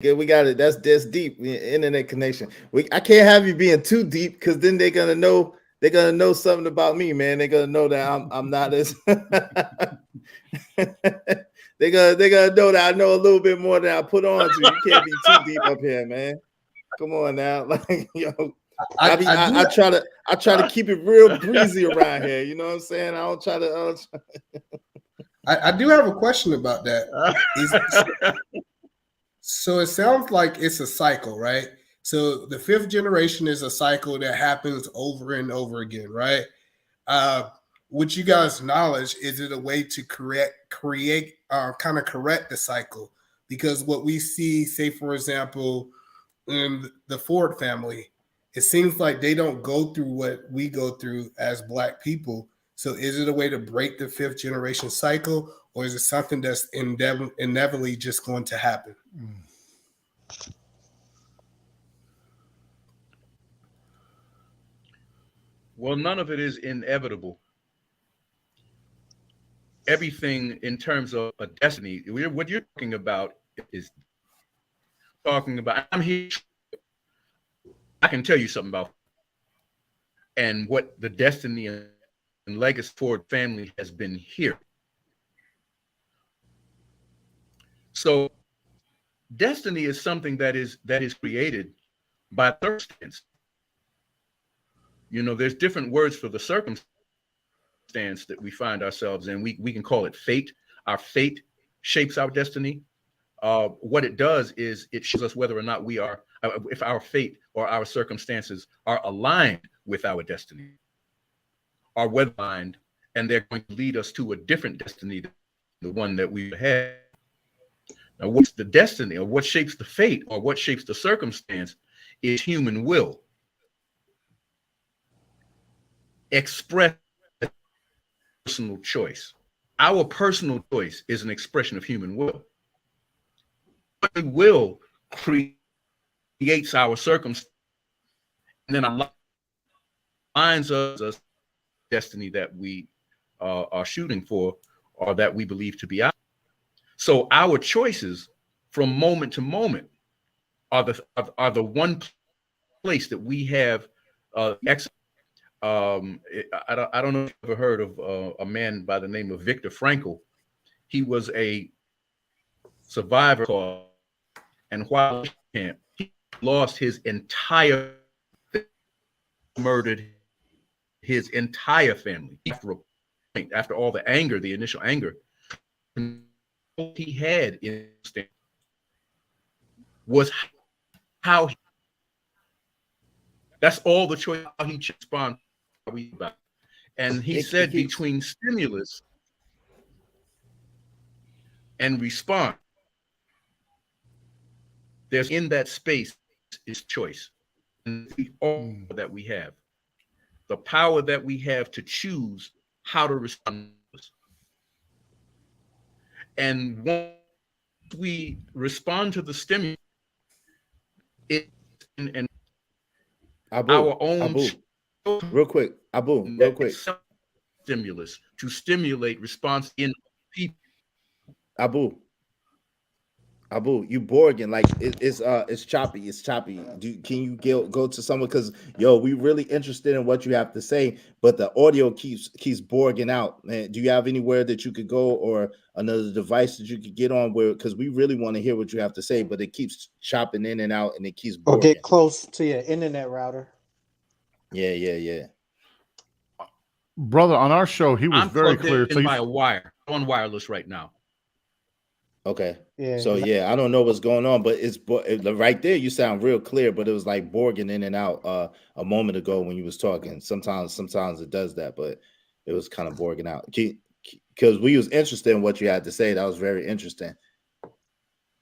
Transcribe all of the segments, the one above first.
Yeah, we got it. That's deep. Internet connection. I can't have you being too deep because then they're gonna know. They're gonna know something about me, man. They're gonna know that I'm not as. They're gonna know that I know a little bit more than I put on to. You can't be too deep up here, man. Come on now, like yo. I do. I try to keep it real breezy around here. You know what I'm saying? I don't try to. I do have a question about that. So it sounds like it's a cycle, right? So the fifth generation is a cycle that happens over and over again, right? Uh, with you guys' knowledge, is it a way to kind of correct the cycle? Because what we see, say for example, in the Ford family, it seems like they don't go through what we go through as Black people. So is it a way to break the fifth generation cycle, or is it something that's inevitably just going to happen? Well, none of it is inevitable. Everything in terms of a destiny, what you're talking about is talking about. I'm here. I can tell you something about and what the destiny and legacy Ford family has been here. So destiny is something that is created by circumstance. You know, there's different words for the circumstance that we find ourselves in. We can call it fate. Our fate shapes our destiny. What it does is it shows us whether or not we are, if our fate or our circumstances are aligned with our destiny, are well aligned, and they're going to lead us to a different destiny than the one that we had. Now, what's the destiny, or what shapes the fate, or what shapes the circumstance is human will expressed personal choice. Our personal choice is an expression of human will. Will creates our circumstance and then aligns us destiny that we are shooting for or that we believe to be ours. So our choices from moment to moment are the one place that we have I don't know if you've ever heard of a man by the name of Viktor Frankl. He was a survivor, and while in camp, he lost his entire, murdered his entire family after all the anger, the initial anger. He had in was how that's all the choice how he responded. And he said between stimulus and response, there's in that space is choice. And the all that we have, the power that we have to choose how to respond. And once we respond to the stimulus, it and our own real quick, real quick. Stimulus to stimulate response in people. Abu, you Borgin, like it's choppy. It's choppy. Can you go to someone? Because we really interested in what you have to say, but the audio keeps Borging out. Man, do you have anywhere that you could go or another device that you could get on where? Because we really want to hear what you have to say, but it keeps chopping in and out, and it keeps Borging. Or get close to your internet router. Yeah. Brother, on our show, he was I'm very plugged clear. in by a wire. I'm on wireless right now. Okay. Yeah. So I don't know what's going on, but it's right there. You sound real clear, but it was like Borging in and out a moment ago when you was talking. Sometimes it does that, but it was kind of Borging out because we was interested in what you had to say. That was very interesting.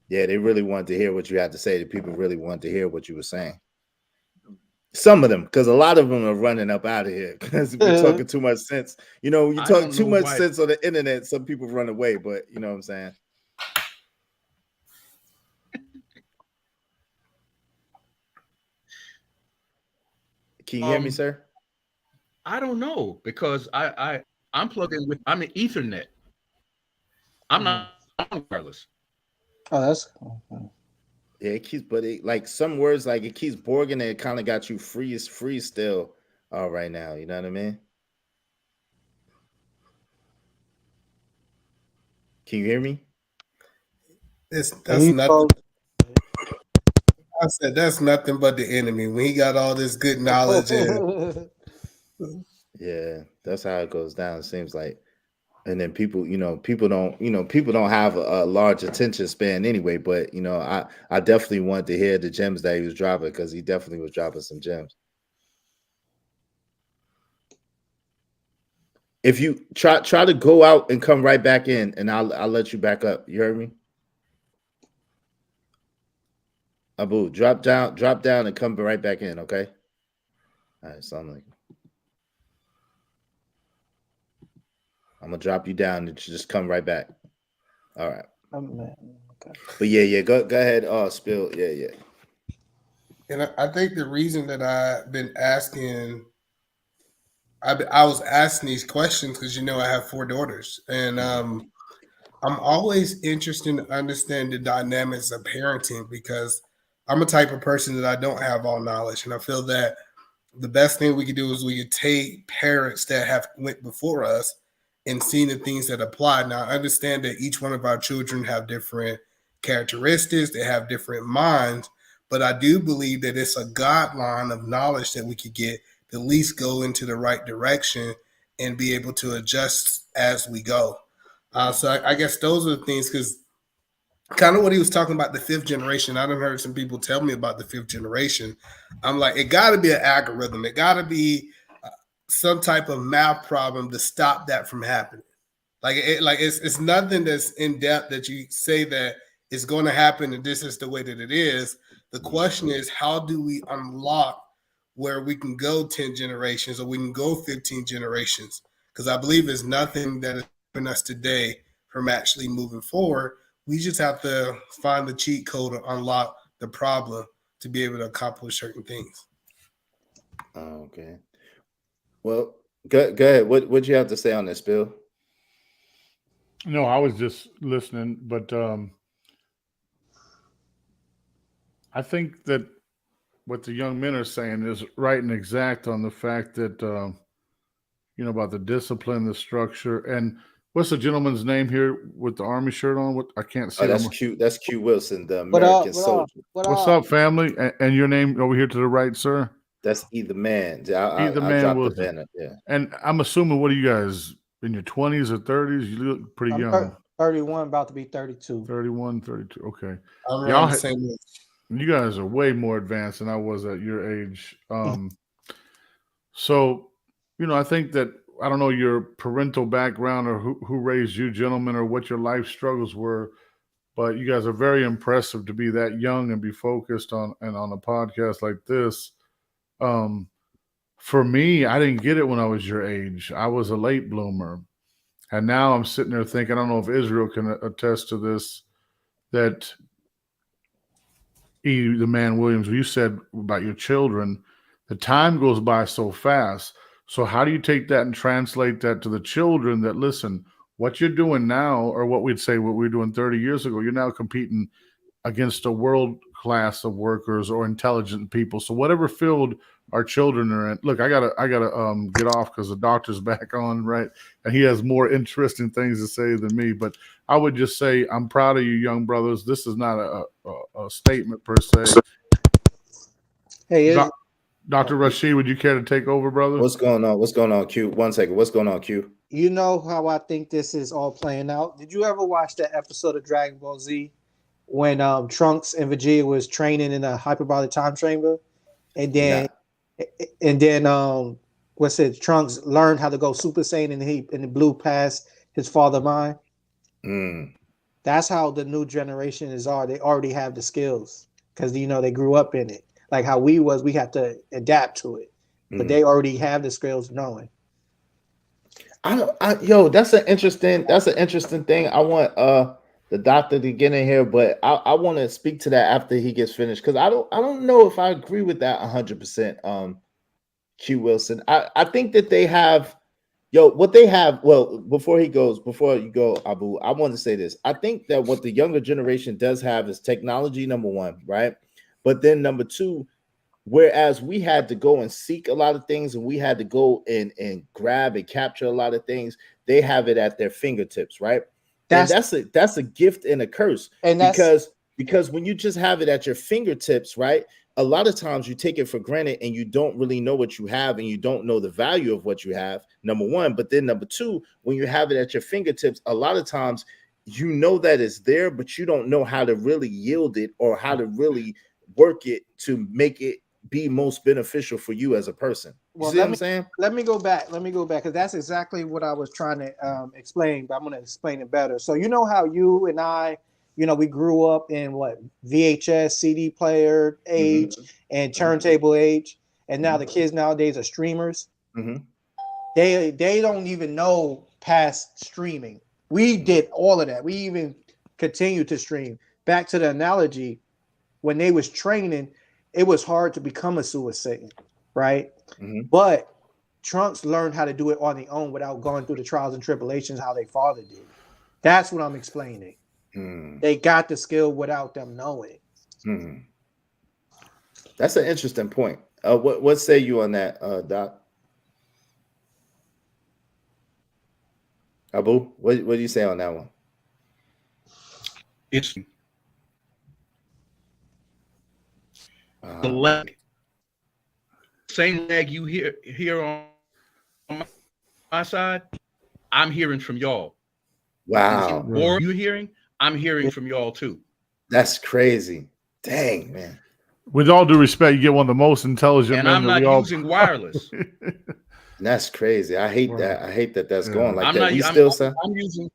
Yeah, they really wanted to hear what you had to say. The people really wanted to hear what you were saying. Some of them, because a lot of them are running up out of here because we're talking too much sense. You talk too much sense on the internet. Some people run away, but you know what I'm saying. Can you hear me, sir? I don't know because I'm plugged in I'm an Ethernet. I'm not wireless. Oh, that's cool. Yeah, it keeps, but it like some words like it keeps borging and it kind of got you free still right now. You know what I mean? Can you hear me? That's nothing. I said that's nothing but the enemy. When he got all this good knowledge and Yeah, that's how it goes down. It seems like, and then people, people don't have a large attention span anyway. But I definitely wanted to hear the gems that he was dropping because he definitely was dropping some gems. If you try to go out and come right back in, and I'll let you back up. You heard me? Abu, drop down, and come right back in. Okay. All right, sound like I'm gonna drop you down and just come right back. All right. Okay. But yeah, go ahead. Spill. Yeah. And I think the reason that I've been asking, I was asking these questions because I have 4 daughters, and I'm always interested in understanding the dynamics of parenting because I'm a type of person that I don't have all knowledge, and I feel that the best thing we could do is we could take parents that have went before us and seen the things that apply. Now, I understand that each one of our children have different characteristics, they have different minds, but I do believe that it's a guideline of knowledge that we could get to at least go into the right direction and be able to adjust as we go. So I guess those are the things because kind of what he was talking about the 5th generation. I done heard some people tell me about the 5th generation. I'm like, it got to be an algorithm. It got to be some type of math problem to stop that from happening. It's nothing that's in depth that you say that it's going to happen and this is the way that it is. The question is, how do we unlock where we can go 10 generations or we can go 15 generations? Because I believe there's nothing that is stopping us today from actually moving forward. We just have to find the cheat code to unlock the problem to be able to accomplish certain things. Okay. Well, go ahead. What you have to say on this, Bill? No, I was just listening, but I think that what the young men are saying is right and exact on the fact that about the discipline, the structure, and what's the gentleman's name here with the army shirt on? What I can't see. That's Q. That's Q Wilson, the American soldier. What's up, family? And your name over here to the right, sir? That's Either Man. I Man dropped Wilson. the banner. Yeah. And I'm assuming, what are you guys in your 20s or 30s? You look pretty young. 31, about to be 32. 31, 32. Okay. I'm around the same age. You guys are way more advanced than I was at your age. So, I think that, I don't know your parental background or who raised you gentlemen or what your life struggles were, but you guys are very impressive to be that young and be focused on a podcast like this. For me, I didn't get it when I was your age. I was a late bloomer. And now I'm sitting there thinking, I don't know if Israel can attest to this, that the man Williams, you said about your children, the time goes by so fast. So how do you take that and translate that to the children that, listen, what you're doing now, or what we'd say what we were doing 30 years ago, you're now competing against a world class of workers or intelligent people. So whatever field our children are in, look, I gotta get off because the doctor's back on, right? And he has more interesting things to say than me. But I would just say I'm proud of you, young brothers. This is not a statement per se. Hey, Dr. Rashid, would you care to take over, brother? What's going on, Q? 1 second. What's going on, Q? You know how I think this is all playing out? Did you ever watch that episode of Dragon Ball Z when Trunks and Vegeta was training in a hyperbolic time chamber? And then Trunks learned how to go Super Saiyan and he blew past his father's mind. That's how the new generation are. They already have the skills because they grew up in it. Like how we have to adapt to it, but they already have the skills knowing. That's an interesting thing. I want the doctor to get in here, but I want to speak to that after he gets finished because I don't know if I agree with that 100%. Q Wilson, I think that they have Yo, what they have, well, before you go, Abu, I want to say this. I think that what the younger generation does have is technology, number one, right? But then number two, whereas we had to go and seek a lot of things and we had to go and grab and capture a lot of things, they have it at their fingertips, right? And that's a gift and a curse. And because when you just have it at your fingertips, right? A lot of times you take it for granted and you don't really know what you have and you don't know the value of what you have, number one. But then number two, when you have it at your fingertips, a lot of times you know that it's there, but you don't know how to really yield it or how to really work it to make it be most beneficial for you as a person. You see what I'm saying? Let me go back because that's exactly what I was trying to explain, but I'm going to explain it better. So you know how you and I, we grew up in what, VHS, CD player age and turntable age, and now the kids nowadays are streamers. They don't even know past streaming. We did all of that. We even continue to stream. Back to the analogy, when they was training, it was hard to become a suicide, right? But Trunks learned how to do it on their own without going through the trials and tribulations how their father did. That's what I'm explaining. They got the skill without them knowing. That's an interesting point. What say you on that, Doc? Abu, what do you say on that one? It's the lag. Same lag you hear on my side, I'm hearing from y'all. Wow. Or you hearing, I'm hearing from y'all too. That's crazy. Dang, man. With all due respect, you get one of the most intelligent and men. I'm not using wireless. That's crazy. I hate that. I hate that that's going like I'm that. not, I'm using.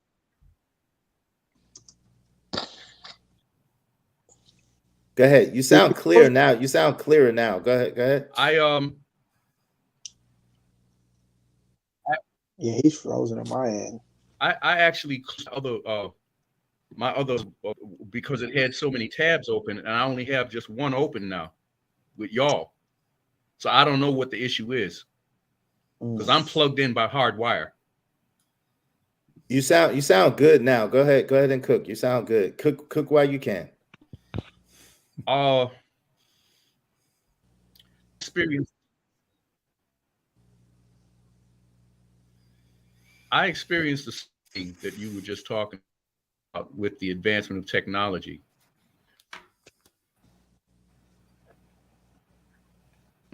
Go ahead. You sound clear now. You sound clearer now. Go ahead. Yeah, he's frozen on my end. I actually my other because it had so many tabs open, and I only have just one open now with y'all. So I don't know what the issue is because I'm plugged in by hard wire. You sound good now. Go ahead and cook. You sound good. Cook while you can. I experienced the thing that you were just talking about with the advancement of technology.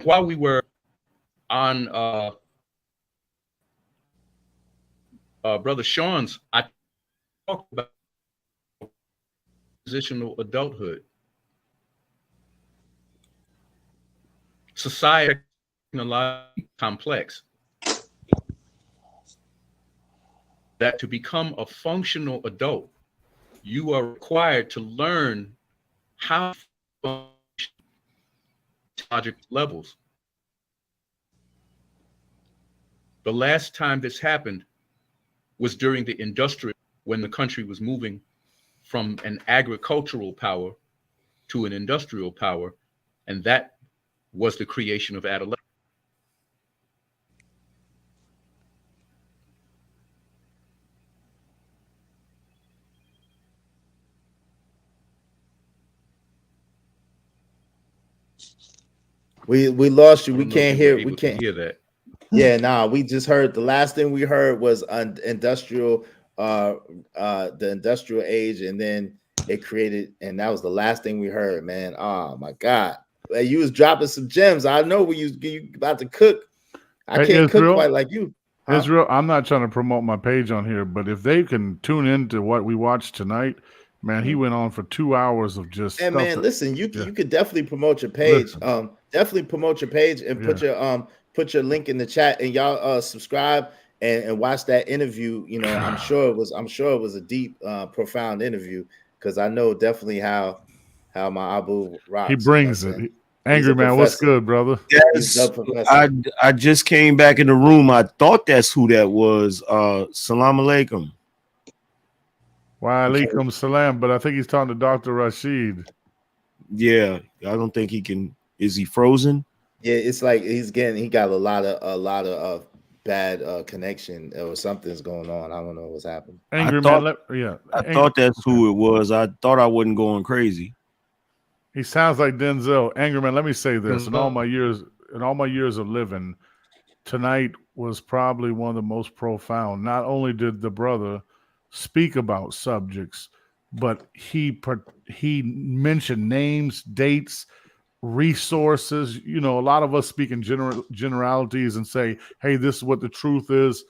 While we were on Brother Sean's, I talked about transitional adulthood. Society is complex. That to become a functional adult, you are required to learn how to function at logic levels. The last time this happened was during the industrial, when the country was moving from an agricultural power to an industrial power, and that was the creation of adolescence. We lost you. We can't hear that. Yeah, nah, we just heard the last thing we heard was industrial the industrial age, and then it created, and that was the last thing we heard, man. Oh my God. You was dropping some gems. I know when you about to cook. I can't cook quite like you. Israel, I'm not trying to promote my page on here, but if they can tune into what we watched tonight, man, he went on for 2 hours of just. And man, listen, you could definitely promote your page. Definitely promote your page and put your link in the chat, and y'all subscribe and watch that interview. You know, I'm sure it was a deep, profound interview, because I know definitely how my Abu rocks. He brings it. Angryman, what's good, brother? Yes, I just came back in the room. I thought that's who that was. Salam alaikum. Wa alaikum salam, but I think he's talking to Dr. Rashid. Yeah, I don't think he can. Is he frozen? Yeah, it's like he got a lot of bad connection or something's going on. I don't know what's happening. Angry thought- Man. I thought that's who it was. I thought I wasn't going crazy. He sounds like Denzel. Angry Man, let me say this. In all my years of living, tonight was probably one of the most profound. Not only did the brother speak about subjects, but he mentioned names, dates, resources. You know, a lot of us speak in generalities and say, hey, this is what the truth is.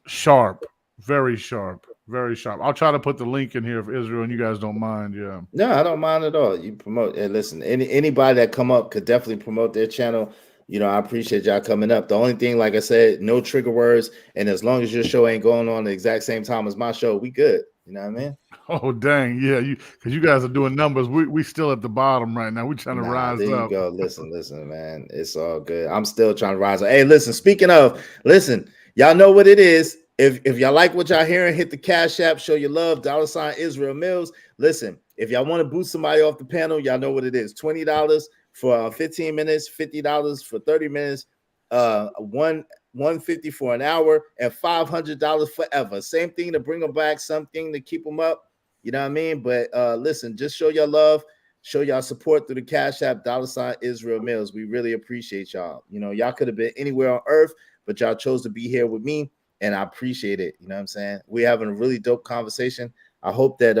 Sharp, very sharp, very sharp. I'll try to put the link in here if Israel and you guys don't mind. Yeah. No, I don't mind at all. You promote and listen, anybody that come up could definitely promote their channel. You know, I appreciate y'all coming up. The only thing, like I said, no trigger words. And as long as your show ain't going on the exact same time as my show, we good. You know what I mean? Oh dang, yeah, because you guys are doing numbers. We still at the bottom right now. We're trying to rise there up. You go. Listen, man. It's all good. I'm still trying to rise up. Hey, listen, speaking of, listen, y'all know what it is. If y'all like what y'all hearing, hit the Cash App, show your love, $ Israel MIllz. Listen, if y'all want to boost somebody off the panel, y'all know what it is. $20 for 15 minutes, $50 for 30 minutes, $150 for an hour, and $500 forever. Same thing to bring them back, something to keep them up. You know what I mean? But listen, just show your love, show y'all support through the Cash App, $ Israel MIllz. We really appreciate y'all. You know, y'all could have been anywhere on earth, but y'all chose to be here with me, and I appreciate it. You know what I'm saying? We're having a really dope conversation. I hope that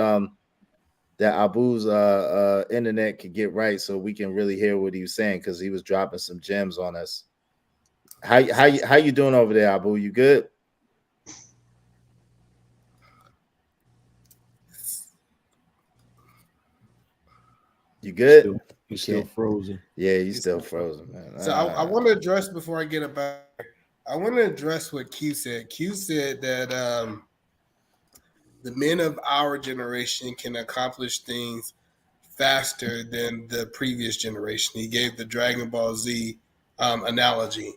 that Abu's internet could get right so we can really hear what he was saying, because he was dropping some gems on us. How you doing over there, Abu? You good? You good? He's still frozen. Yeah, he's still frozen, man. So I want to address, before I get about, I want to address what Q said. Q said that the men of our generation can accomplish things faster than the previous generation. He gave the Dragon Ball Z analogy.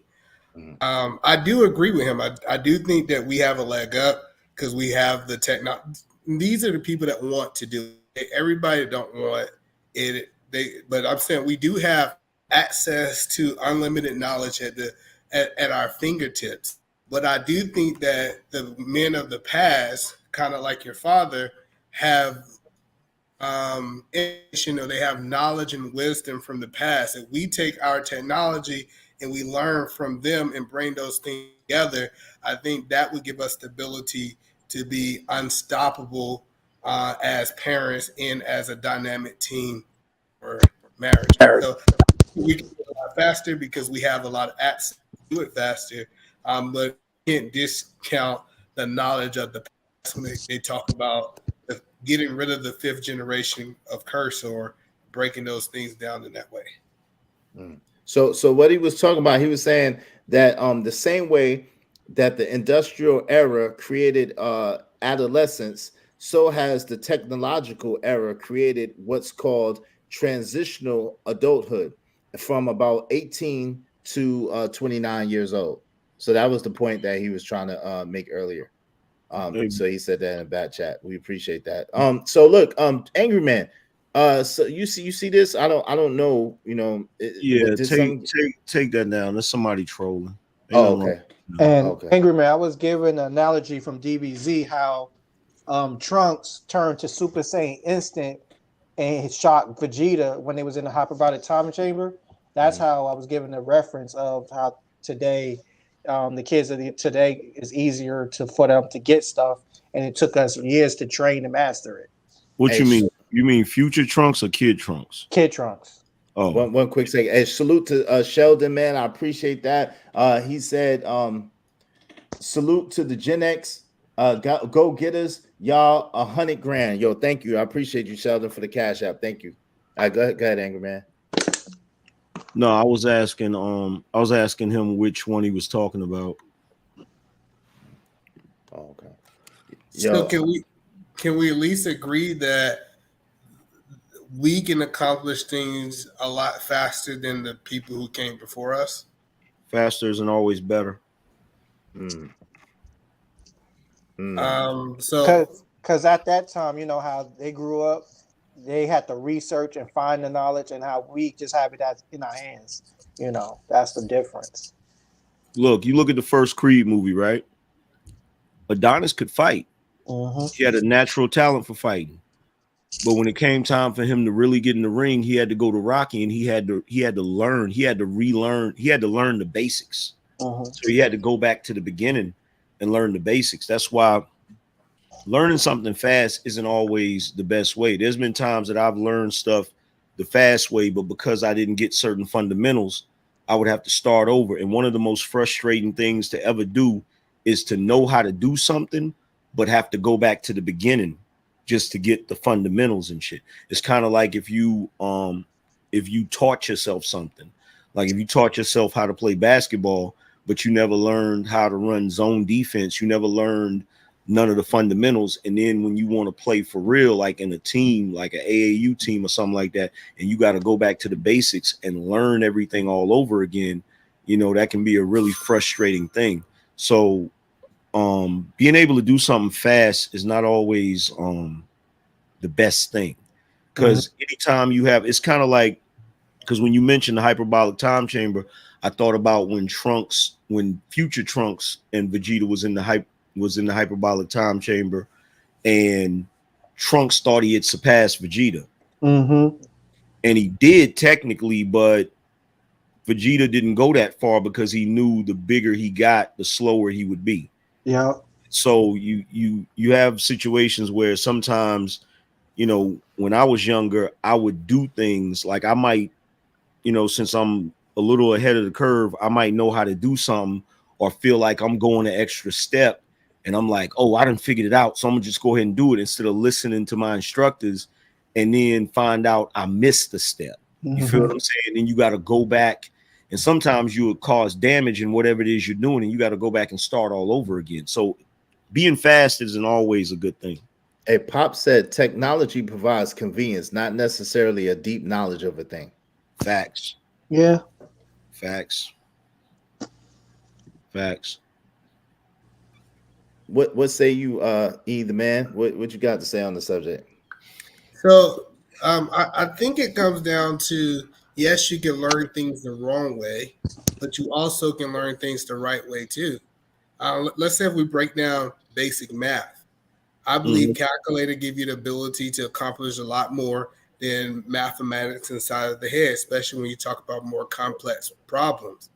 I do agree with him. I do think that we have a leg up because we have the technology. These are the people that want to do it. Everybody don't want it. But I'm saying we do have access to unlimited knowledge at our fingertips. But I do think that the men of the past, kind of like your father, have they have knowledge and wisdom from the past. If we take our technology and we learn from them and bring those things together, I think that would give us the ability to be unstoppable as parents and as a dynamic team for marriage. So we can do it a lot faster because we have a lot of access to do it faster, but we can't discount the knowledge of the past when they talk about getting rid of the fifth generation of curse or breaking those things down in that way. So what he was talking about, he was saying that the same way that the industrial era created adolescence, so has the technological era created what's called transitional adulthood from about 18 to 29 years old. So that was the point that he was trying to make earlier. So he said that in the back chat. We appreciate that. So look, Angry Man. So you see this? I don't know. You know. Take that down. There's somebody trolling. Okay. And Angry Man, I was given an analogy from DBZ how Trunks turned to Super Saiyan Instant and shot Vegeta when they was in the hyperbolic time chamber. That's how I was given a reference of how today the kids of today is easier for them to get stuff, and it took us years to train and master it. What you mean? You mean future Trunks or kid Trunks? Kid Trunks. Oh, one quick second. Hey, salute to Sheldon, man. I appreciate that. He said, salute to the Gen X go getters, y'all. $100,000. Yo, thank you. I appreciate you, Sheldon, for the Cash App. Thank you. Go ahead, Angry Man. No, I was asking him which one he was talking about. Oh, okay. So can we at least agree that we can accomplish things a lot faster than the people who came before us? Faster isn't always better. So because at that time, you know how they grew up, they had to research and find the knowledge, and how we just have it in our hands. You know, that's the difference. Look, you look at the first Creed movie, right? Adonis could fight. He had a natural talent for fighting. But when it came time for him to really get in the ring, he had to go to Rocky, and he had to learn, he had to relearn, he had to learn the basics. So he had to go back to the beginning and learn the basics. That's why learning something fast isn't always the best way. There's been times that I've learned stuff the fast way, but because I didn't get certain fundamentals, I would have to start over. And one of the most frustrating things to ever do is to know how to do something, but have to go back to the beginning just to get the fundamentals and shit. It's kind of like if you taught yourself something, like if you taught yourself how to play basketball, but you never learned how to run zone defense, you never learned none of the fundamentals. And then when you want to play for real, like in a team, like an AAU team or something like that, and you got to go back to the basics and learn everything all over again, you know, that can be a really frustrating thing. So being able to do something fast is not always the best thing, because anytime you have, it's kind of like, because when you mentioned the hyperbolic time chamber, I thought about when future Trunks and Vegeta was in the hyperbolic time chamber, and Trunks thought he had surpassed Vegeta, and he did technically, but Vegeta didn't go that far because he knew the bigger he got, the slower he would be. Yeah. So you have situations where sometimes, you know, when I was younger, I would do things like I might, you know, since I'm a little ahead of the curve, I might know how to do something or feel like I'm going an extra step. And I'm like, oh, I done figured it out, so I'm gonna just go ahead and do it instead of listening to my instructors and then find out I missed the step. You feel what I'm saying? Then you got to go back, and sometimes you would cause damage in whatever it is you're doing, and you got to go back and start all over again. So being fast isn't always a good thing. Hey, Pop said technology provides convenience, not necessarily a deep knowledge of a thing. Facts. Yeah. Facts. What say you, E the man? What you got to say on the subject? So I think it comes down to, yes, you can learn things the wrong way, but you also can learn things the right way too. Let's say if we break down basic math, I believe calculator give you the ability to accomplish a lot more than mathematics inside of the head, especially when you talk about more complex problems.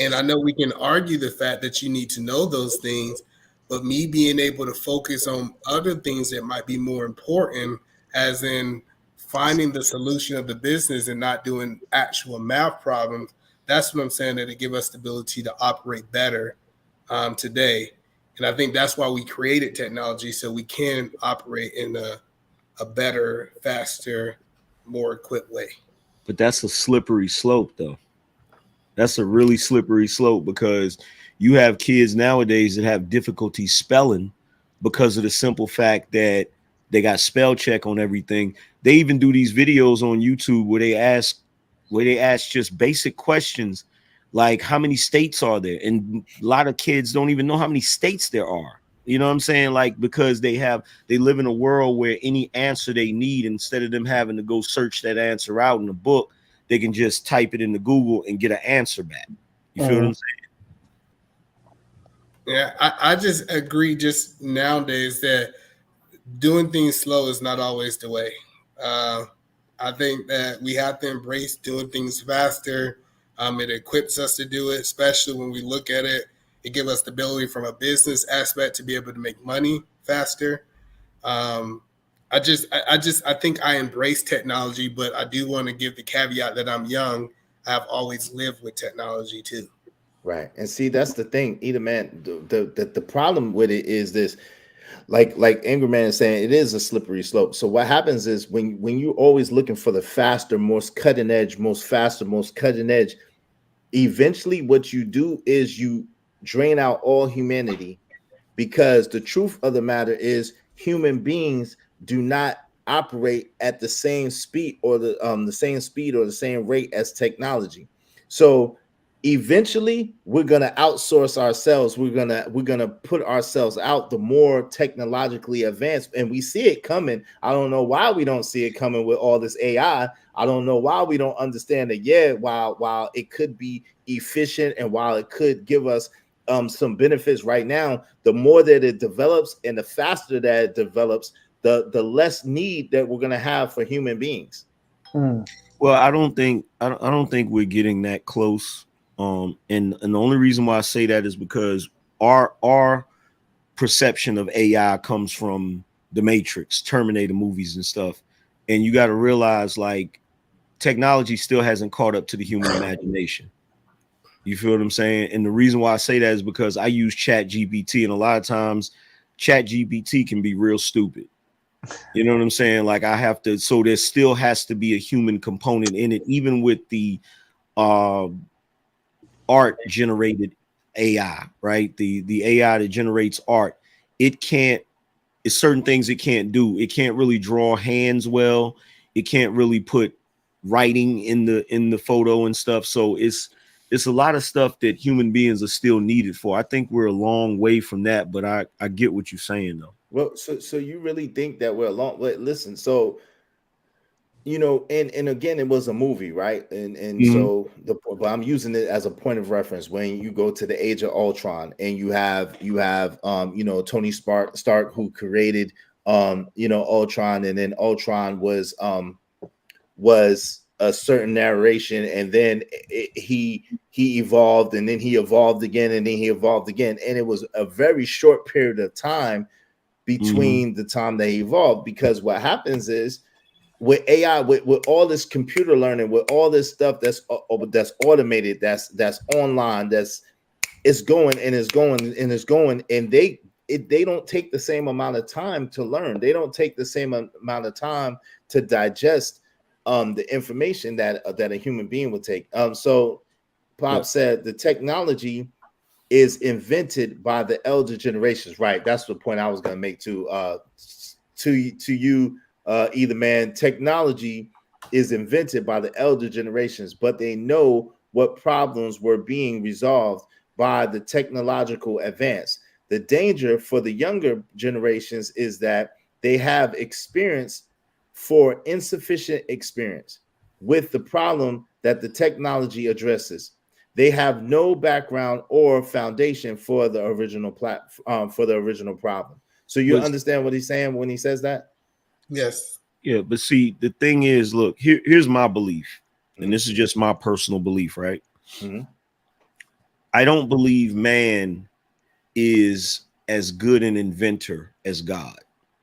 And I know we can argue the fact that you need to know those things, but me being able to focus on other things that might be more important, as in finding the solution of the business and not doing actual math problems, that's what I'm saying, that it gives us the ability to operate better today. And I think that's why we created technology, so we can operate in a better, faster, more equipped way. But that's a slippery slope, though. That's a really slippery slope, because you have kids nowadays that have difficulty spelling because of the simple fact that they got spell check on everything. They even do these videos on YouTube where they ask just basic questions like, how many states are there? And a lot of kids don't even know how many states there are. You know what I'm saying? Like, because they live in a world where any answer they need, instead of them having to go search that answer out in a book, they can just type it into Google and get an answer back. You feel what I'm saying? Yeah, I just agree just nowadays that doing things slow is not always the way. I think that we have to embrace doing things faster. It equips us to do it, especially when we look at it. It gives us the ability from a business aspect to be able to make money faster. I think I embrace technology, but I do want to give the caveat that I'm young. I've always lived with technology too. Right. And see, that's the thing, either man, the problem with it is this, like Angryman is saying, it is a slippery slope. So what happens is when you're always looking for the faster, most cutting edge, most cutting edge, eventually what you do is you drain out all humanity, because the truth of the matter is human beings do not operate at the same speed or the same rate as technology. So eventually we're gonna outsource ourselves. We're gonna put ourselves out the more technologically advanced, and we see it coming. I don't know why we don't see it coming with all this AI. I don't know why we don't understand that. Yeah, while it could be efficient and while it could give us some benefits right now, the more that it develops and the faster that it develops, the less need that we're gonna have for human beings. Well, I don't think we're getting that close. And the only reason why I say that is because our perception of AI comes from the Matrix, Terminator movies and stuff. And you got to realize, like, technology still hasn't caught up to the human imagination. You feel what I'm saying? And the reason why I say that is because I use Chat GPT, and a lot of times Chat GPT can be real stupid. You know what I'm saying? Like, I have to, so there still has to be a human component in it, even with the art generated AI, right? The AI that generates art, it's certain things it can't do. It can't really draw hands well. It can't really put writing in the photo and stuff. So it's a lot of stuff that human beings are still needed for. I think we're a long way from that, but I get what you're saying though. Well, so you really think that we're long? Listen, so and again, it was a movie, right? And so but I'm using it as a point of reference. When you go to the Age of Ultron, and you have Tony Stark, who created Ultron, and then Ultron was a certain narration, and then he evolved, and then he evolved again, and then he evolved again, and it was a very short period of time between the time they evolved, because what happens is with AI, with all this computer learning, with all this stuff that's automated, that's online, it's going, and they don't take the same amount of time to learn. They don't take the same amount of time to digest the information that a human being would take. So Pop said the technology is invented by the elder generations, right? That's the point I was going to make to you, Either Man. Technology is invented by the elder generations, but they know what problems were being resolved by the technological advance. The danger for the younger generations is that they have experience for insufficient experience with the problem that the technology addresses. They have no background or foundation for the original problem. So you understand what he's saying when he says that? Yes. Yeah, but see, the thing is, look, here's my belief, and this is just my personal belief, right? I don't believe man is as good an inventor as God.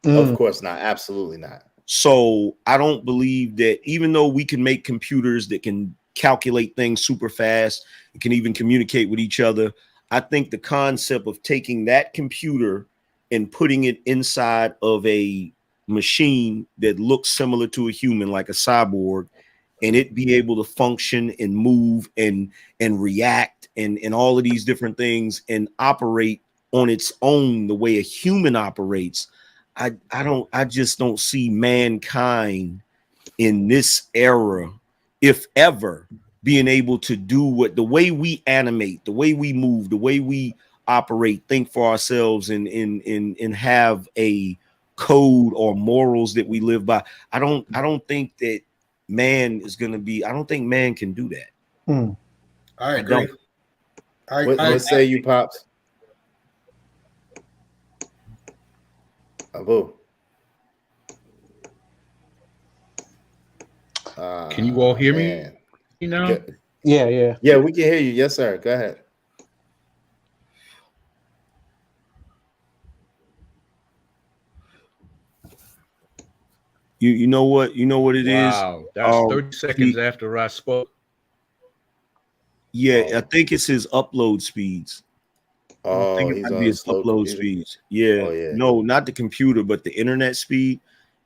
Of course not. Absolutely not. So I don't believe that, even though we can make computers that can calculate things super fast and can even communicate with each other, I think the concept of taking that computer and putting it inside of a machine that looks similar to a human, like a cyborg, and it be able to function and move and react and all of these different things and operate on its own the way a human operates, I just don't see mankind in this era, if ever, being able to do what the way we animate, the way we move, the way we operate, think for ourselves, and have a code or morals that we live by. I don't think that man is going to be. I don't think man can do that. I agree. What say you, Pops? Abu. Can you all hear me? You know? Yeah, we can hear you. Yes, sir. Go ahead. You know what it is. Wow, that's 30 seconds after I spoke. Yeah, I think it's his upload speeds. Oh, he's on his upload speeds. Yeah. No, not the computer, but the internet speed.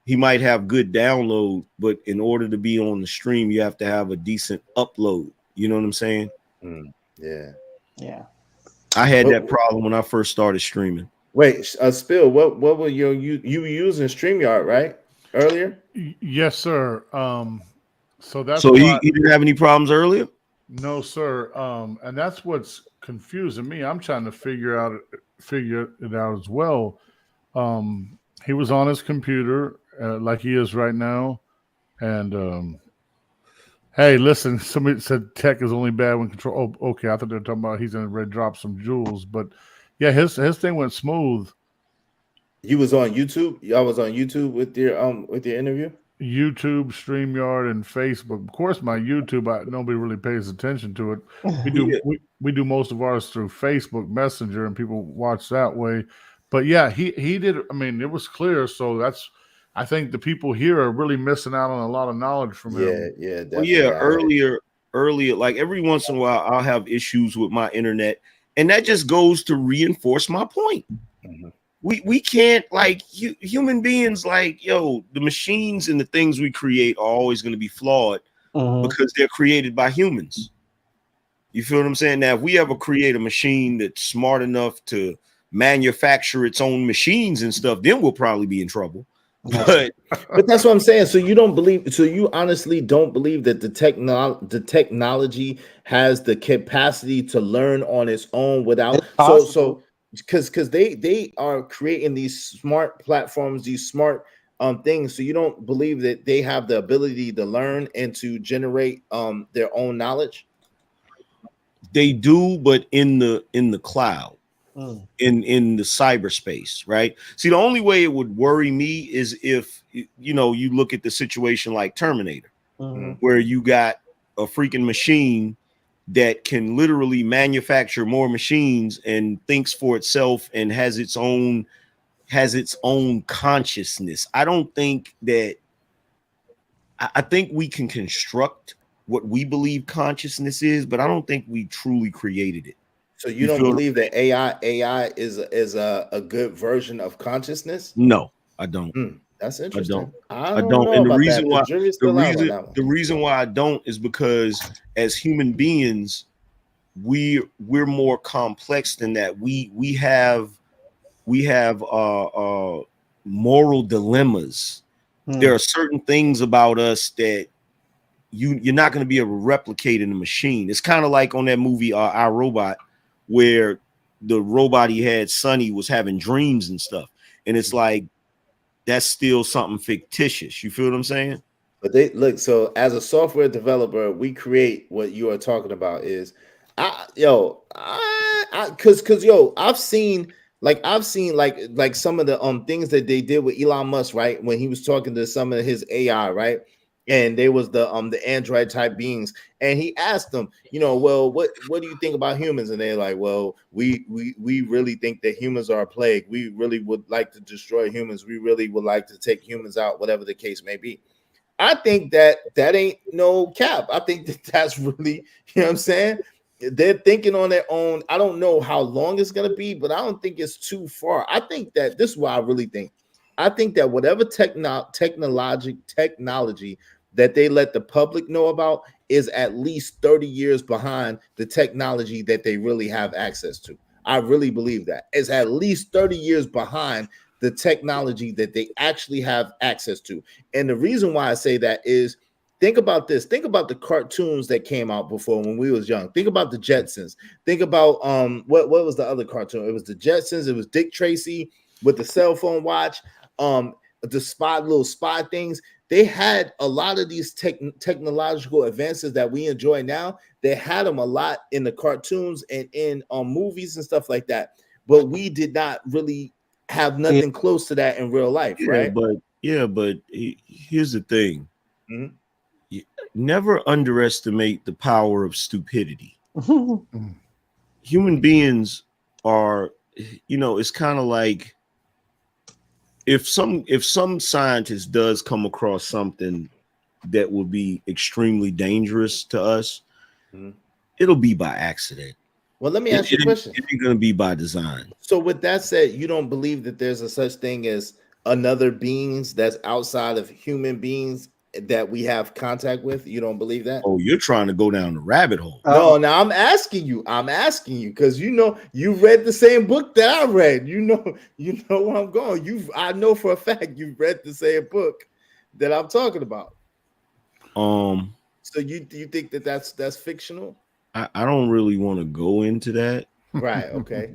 He might have good download, but in order to be on the stream, you have to have a decent upload. You know what I'm saying? Yeah. I had that problem when I first started streaming. Wait, Spill, what were you were using StreamYard, right? Earlier? Yes, sir. So that's he didn't have any problems earlier? No, sir. And that's what's confusing me. I'm trying to figure it out as well. He was on his computer like he is right now, and hey, listen, somebody said tech is only bad when control. Oh, okay. I thought they were talking about he's gonna red drop some jewels, but yeah, his thing went smooth. You was on YouTube. Y'all was on YouTube with your interview. YouTube, StreamYard, and Facebook. Of course, my YouTube, nobody really pays attention to it. We do Yeah. we do most of ours through Facebook Messenger, and people watch that way. But yeah, he did. I mean, it was clear. So I think the people here are really missing out on a lot of knowledge from him. Yeah, Well, definitely. yeah, earlier, like every once in a while, I'll have issues with my internet, and that just goes to reinforce my point. Mhm. We can't, like, human beings, like, yo, the machines and the things we create are always going to be flawed because they're created by humans. You feel what I'm saying? Now, if we ever create a machine that's smart enough to manufacture its own machines and stuff, then we'll probably be in trouble. But that's what I'm saying. So you honestly don't believe that the technology has the capacity to learn on its own without because they are creating these smart platforms, these smart things. So you don't believe that they have the ability to learn and to generate their own knowledge? they do, but in the cloud. In the cyberspace, right? See, the only way it would worry me is if you look at the situation like Terminator, where you got a freaking machine that can literally manufacture more machines and thinks for itself and has its own consciousness. I don't think that. I think we can construct what we believe consciousness is, but I don't think we truly created it. So you don't believe that AI is a good version of consciousness? No, I don't. That's interesting. I don't. And the reason why I don't is because as human beings, we're more complex than that. We have moral dilemmas. There are certain things about us that you're not going to be able to replicate in a machine. It's kind of like on that movie I, Robot, where the robot he had, Sonny, was having dreams and stuff. And it's like, that's still something fictitious. You feel what I'm saying? But so as a software developer, we create what you are talking about is I've seen like some of the things that they did with Elon Musk, right? When he was talking to some of his AI, right? And there was the android type beings, and he asked them, well, what do you think about humans? And they're like, well, we really think that humans are a plague. We really would like to destroy humans. We really would like to take humans out, whatever the case may be. I think that ain't no cap. I think that's really, you know what I'm saying? They're thinking on their own. I don't know how long it's going to be, but I don't think it's too far. I think that this is what I really think. I think that whatever technology that they let the public know about is at least 30 years behind the technology that they really have access to. I really believe that. It's at least 30 years behind the technology that they actually have access to. And the reason why I say that is, think about this. Think about the cartoons that came out before when we was young. Think about the Jetsons. Think about what was the other cartoon? It was the Jetsons. It was Dick Tracy with the cell phone watch. The little spy things. They had a lot of these technological advances that we enjoy now. They had them a lot in the cartoons and in movies and stuff like that. But we did not really have nothing close to that in real life, right? But here's the thing. You never underestimate the power of stupidity. Human beings are, it's kind of like, if some scientist does come across something that will be extremely dangerous to us, it'll be by accident. Well, let me ask you a question. It ain't going to be by design. So with that said, you don't believe that there's a such thing as another beings that's outside of human beings that we have contact with? You don't believe that? Oh, you're trying to go down the rabbit hole. No, now I'm asking you because you read the same book that I read. You know where I'm going. I know for a fact you've read the same book that I'm talking about. So you think that that's fictional? I don't really want to go into that. Right. Okay.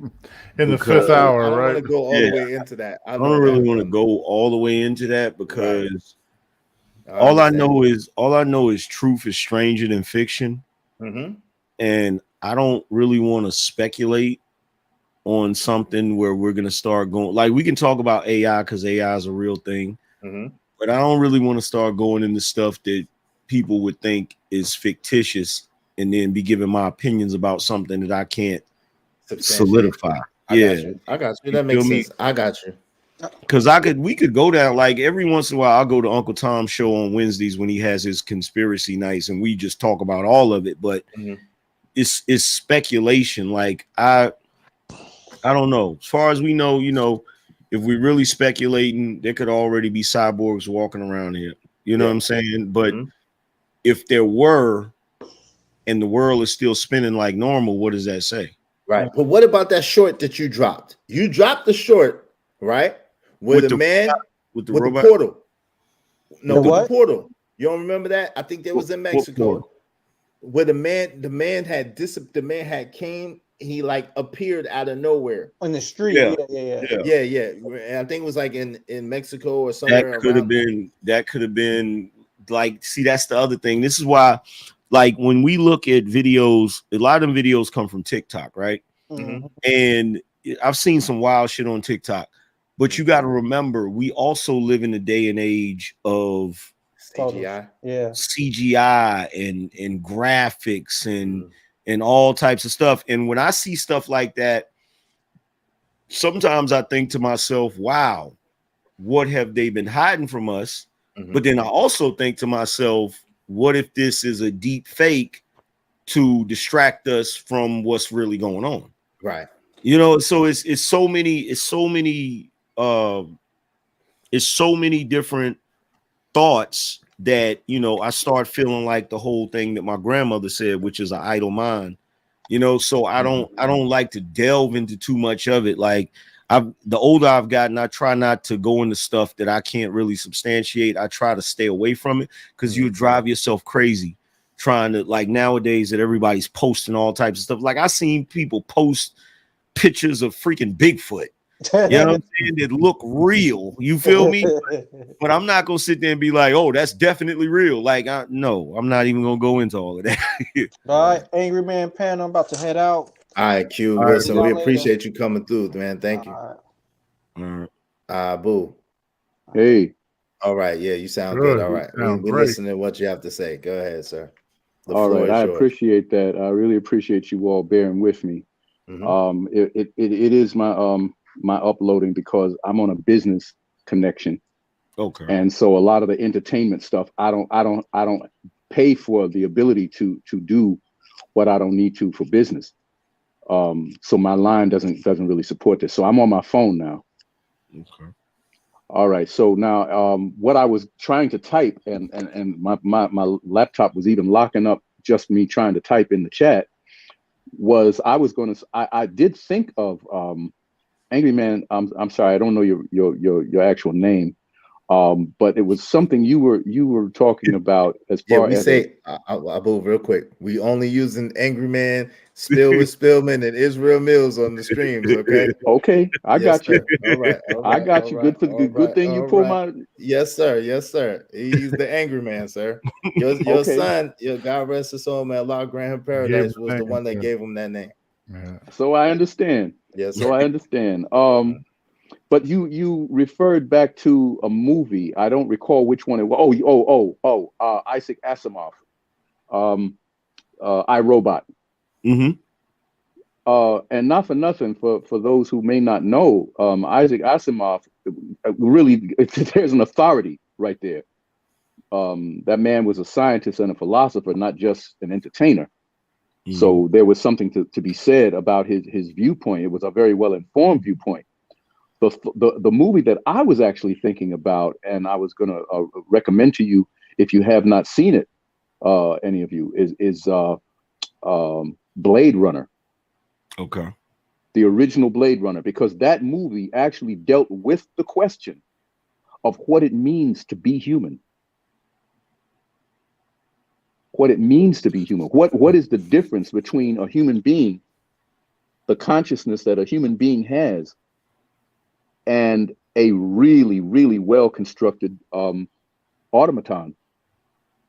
In the Because fifth hour, I don't want right? to go all Yeah. the way into that. I I know don't really that. want to go all the way into that because all I know is truth is stranger than fiction. Mm-hmm. And I don't really want to speculate on something where we're going to start going, like, we can talk about AI because AI is a real thing, but I don't really want to start going into stuff that people would think is fictitious and then be giving my opinions about something that I can't solidify. I got you. That makes sense. I got you. Because we could go down, like, every once in a while I'll go to Uncle Tom's show on Wednesdays when he has his conspiracy nights and we just talk about all of it, but it's speculation. Like, I don't know. As far as we know, if we're really speculating, there could already be cyborgs walking around here. You know what I'm saying? But if there were, and the world is still spinning like normal, what does that say? Right. But what about that short that you dropped? You dropped the short, right? With the man with the portal. No, with the portal. You don't remember that? I think that was in Mexico. Where the man had came, he like appeared out of nowhere on the street. Yeah. And I think it was like in Mexico or somewhere. That could have been like, see, that's the other thing. This is why, like, when we look at videos, a lot of them videos come from TikTok, right? And I've seen some wild shit on TikTok, but you got to remember, we also live in a day and age of CGI, and graphics and all types of stuff. And when I see stuff like that, sometimes I think to myself, wow, what have they been hiding from us? But then I also think to myself, what if this is a deep fake to distract us from what's really going on? Right. So it's so many different thoughts that, I start feeling like the whole thing that my grandmother said, which is an idle mind, so I don't like to delve into too much of it. Like, the older I've gotten, I try not to go into stuff that I can't really substantiate. I try to stay away from it because you drive yourself crazy trying to, like, nowadays that everybody's posting all types of stuff. Like, I seen people post pictures of freaking Bigfoot. You know what I'm saying? That look real. You feel me? But I'm not gonna sit there and be like, oh, that's definitely real. Like, no, I'm not even gonna go into all of that. All right, Angryman Pan, I'm about to head out. All right, Q. All Listen, right, we appreciate you coming through, man. Thank you. All right. Boo. Hey. All right, yeah, you sound good. All right, we listen to what you have to say. Go ahead, sir. All right, I appreciate that. I really appreciate you all bearing with me. It is my uploading because I'm on a business connection. Okay. And so a lot of the entertainment stuff, I don't pay for the ability to do what I don't need to for business. So my line doesn't really support this. So I'm on my phone now. Okay. All right. So now what I was trying to type and my laptop was even locking up just me trying to type in the chat was I did think of Angryman. I'm sorry, I don't know your actual name. But it was something you were talking about as far as I'll move real quick. We only using Angryman, Spill with Spillman, and Israel MIllz on the streams. Okay. Okay, I got you. All right. I got you. Good thing you pull my. Yes, sir. Yes, sir. He's the Angryman, sir. Your son, God rest his soul, man. Allah grant him paradise, was the one that gave him that name. Yeah. So I understand. Yes. So I understand. But you referred back to a movie. I don't recall which one it was. Isaac Asimov, iRobot. And not for nothing, for those who may not know, Isaac Asimov, really, there's an authority right there. That man was a scientist and a philosopher, not just an entertainer. So there was something to be said about his viewpoint. It was a very well-informed viewpoint. The movie that I was actually thinking about, and I was going to recommend to you if you have not seen it, any of you, is Blade Runner. Okay. The original Blade Runner, because that movie actually dealt with the question of what it means to be human. what it means to be human. What is the difference between a human being, the consciousness that a human being has, and a really, really well constructed automaton?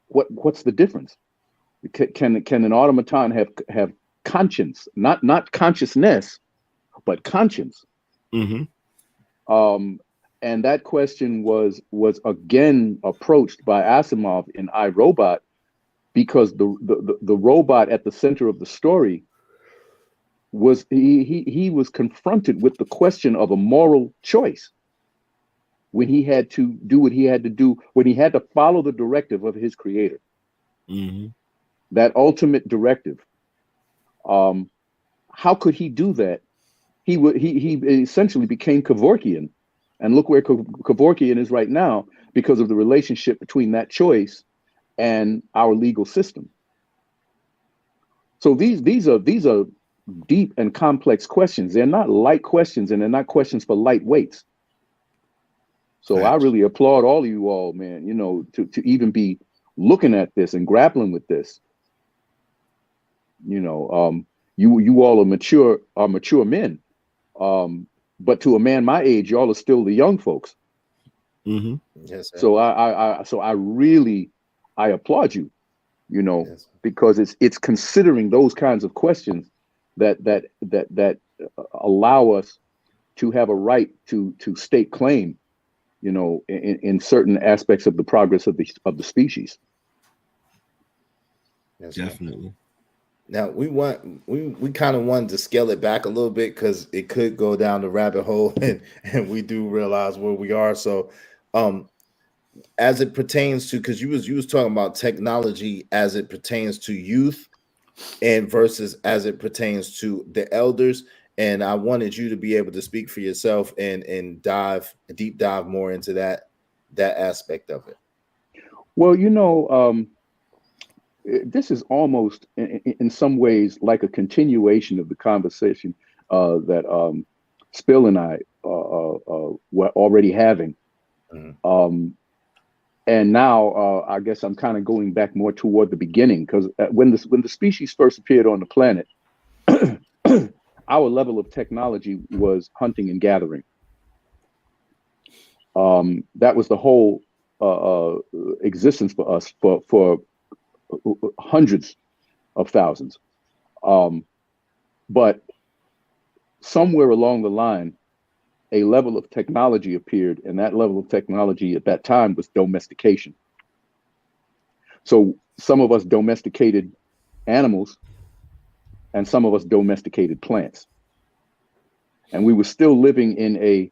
What's the difference? Can an automaton have conscience, not consciousness, but conscience? And that question was again approached by Asimov in I, Robot, because the robot at the center of the story was he was confronted with the question of a moral choice when he had to do what he had to do, when he had to follow the directive of his creator. That ultimate directive. How could he do that? He essentially became Kevorkian. And look where Kevorkian is right now because of the relationship between that choice and our legal system. So these are deep and complex questions. They're not light questions, and they're not questions for lightweights. So I really applaud all of you all, man, to even be looking at this and grappling with this. You all are mature men. But to a man my age, y'all are still the young folks. Yes, sir. So I really applaud you, Yes. because it's considering those kinds of questions that allow us to have a right to stake claim, in certain aspects of the progress of the species. Yes, Definitely. Now we kind of wanted to scale it back a little bit because it could go down the rabbit hole, and we do realize where we are. So, as it pertains to, because you was talking about technology as it pertains to youth, and versus as it pertains to the elders, and I wanted you to be able to speak for yourself and deep dive more into that aspect of it. Well, this is almost in some ways like a continuation of the conversation that Spill and I were already having. And now I guess I'm kind of going back more toward the beginning, because when the species first appeared on the planet, our level of technology was hunting and gathering. That was the whole existence for us for hundreds of thousands. But somewhere along the line, a level of technology appeared, and that level of technology at that time was domestication. So some of us domesticated animals, and some of us domesticated plants, and we were still living in a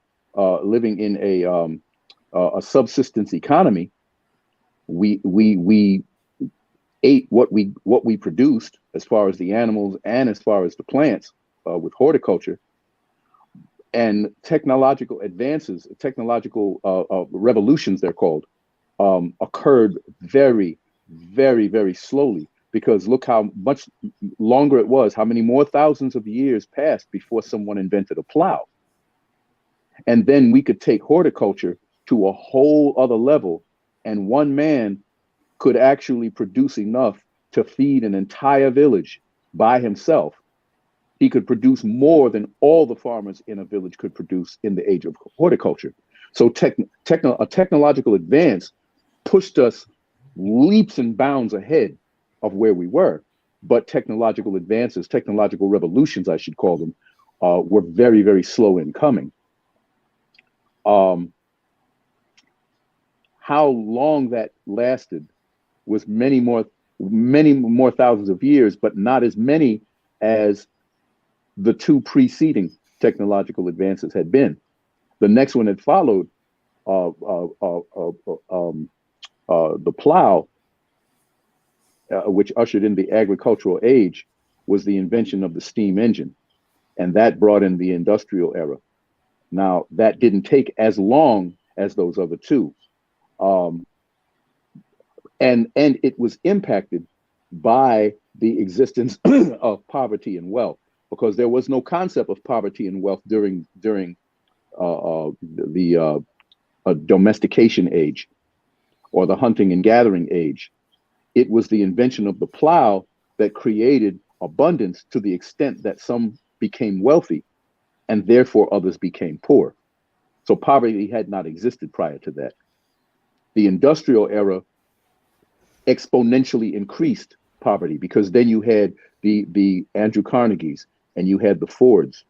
subsistence economy. We ate what we produced, as far as the animals and as far as the plants, with horticulture. And technological advances, technological revolutions, they're called, occurred very, very, very slowly, because look how much longer it was, how many more thousands of years passed before someone invented a plow. And then we could take horticulture to a whole other level, and one man could actually produce enough to feed an entire village by himself. He could produce more than all the farmers in a village could produce in the age of horticulture. So a technological advance pushed us leaps and bounds ahead of where we were. But technological advances, technological revolutions, I should call them, were very, very slow in coming. How long that lasted was many more thousands of years, but not as many as the two preceding technological advances had been. The next one that followed, the plow, which ushered in the agricultural age, was the invention of the steam engine, and that brought in the industrial era. Now, that didn't take as long as those other two, and it was impacted by the existence of poverty and wealth, because there was no concept of poverty and wealth during the domestication age, or the hunting and gathering age. it was the invention of the plow that created abundance to the extent that some became wealthy and therefore others became poor. So poverty had not existed prior to that. The industrial era exponentially increased poverty because then you had the Andrew Carnegies and you had the Fords,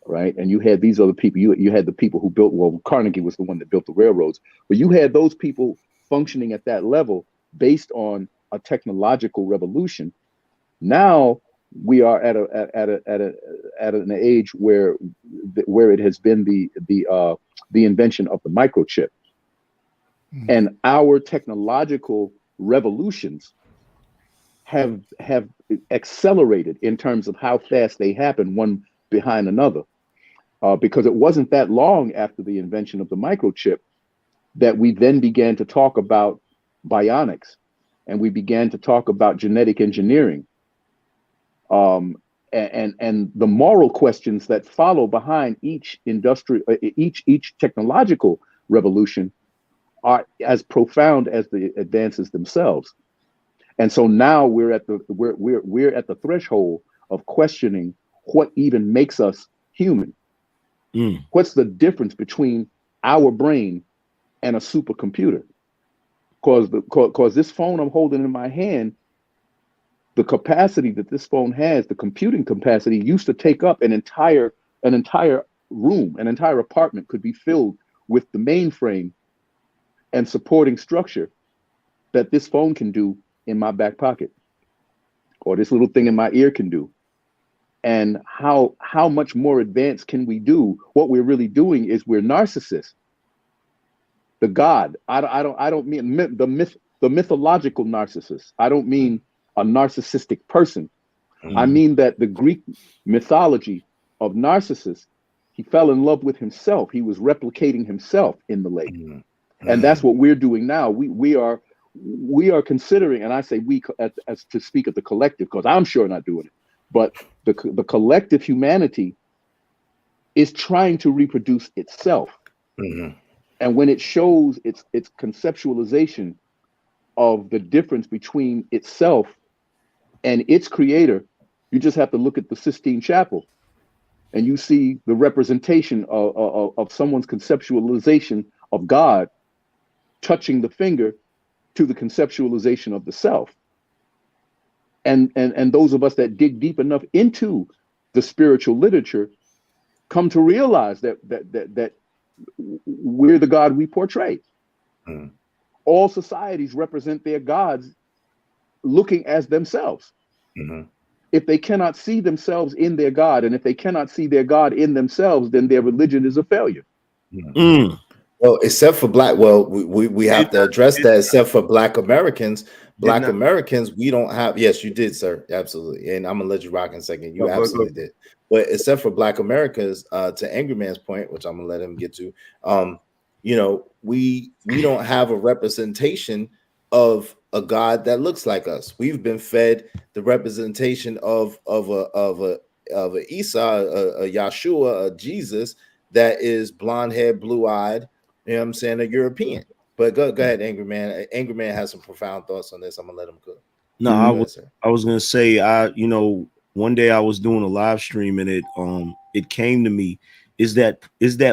right? And you had these other people. You had the people who built, well, Carnegie was the one that built the railroads, but you had those people functioning at that level based on a technological revolution. Now we are at an age where it has been the invention of the microchip, and our technological revolutions have accelerated in terms of how fast they happen one behind another, because it wasn't that long after the invention of the microchip that we then began to talk about bionics, and we began to talk about genetic engineering, and the moral questions that follow behind each technological revolution are as profound as the advances themselves. And so now we're at the threshold of questioning what even makes us human. What's the difference between our brain and a supercomputer? Because this phone I'm holding in my hand, the capacity that this phone has, the computing capacity, used to take up an entire room, an entire apartment could be filled with the mainframe and supporting structure that this phone can do in my back pocket, or this little thing in my ear can do. And how much more advanced can we do? What we're really doing is we're narcissists. The God, I don't mean the mythological narcissist. I don't mean a narcissistic person. I mean that the Greek mythology of Narcissus, he fell in love with himself. He was replicating himself in the lake. And that's what we're doing now. We are considering, and I say we as to speak of the collective, because I'm sure not doing it, but the collective humanity is trying to reproduce itself. And when it shows its conceptualization of the difference between itself and its creator, you just have to look at the Sistine Chapel and you see the representation of someone's conceptualization of God touching the finger to the conceptualization of the self. And those of us that dig deep enough into the spiritual literature come to realize that we're the God we portray. All societies represent their gods looking as themselves. If they cannot see themselves in their God, and if they cannot see their God in themselves, then their religion is a failure. Well, except for black, well, we have to address that. Except for Black Americans, we don't have. Yes, you did, sir. Absolutely. And I'm gonna let you rock in a second. You absolutely did. But except for Black Americans, to Angryman's point, which I'm gonna let him get to, you know, we don't have a representation of a God that looks like us. We've been fed the representation of a Esau, a Yahshua, a Jesus that is blonde haired, blue eyed. You know what I'm saying? A European. But go ahead, Angryman. Angryman has some profound thoughts on this. I'm gonna let him go. No, I was gonna say, one day I was doing a live stream and it came to me, is that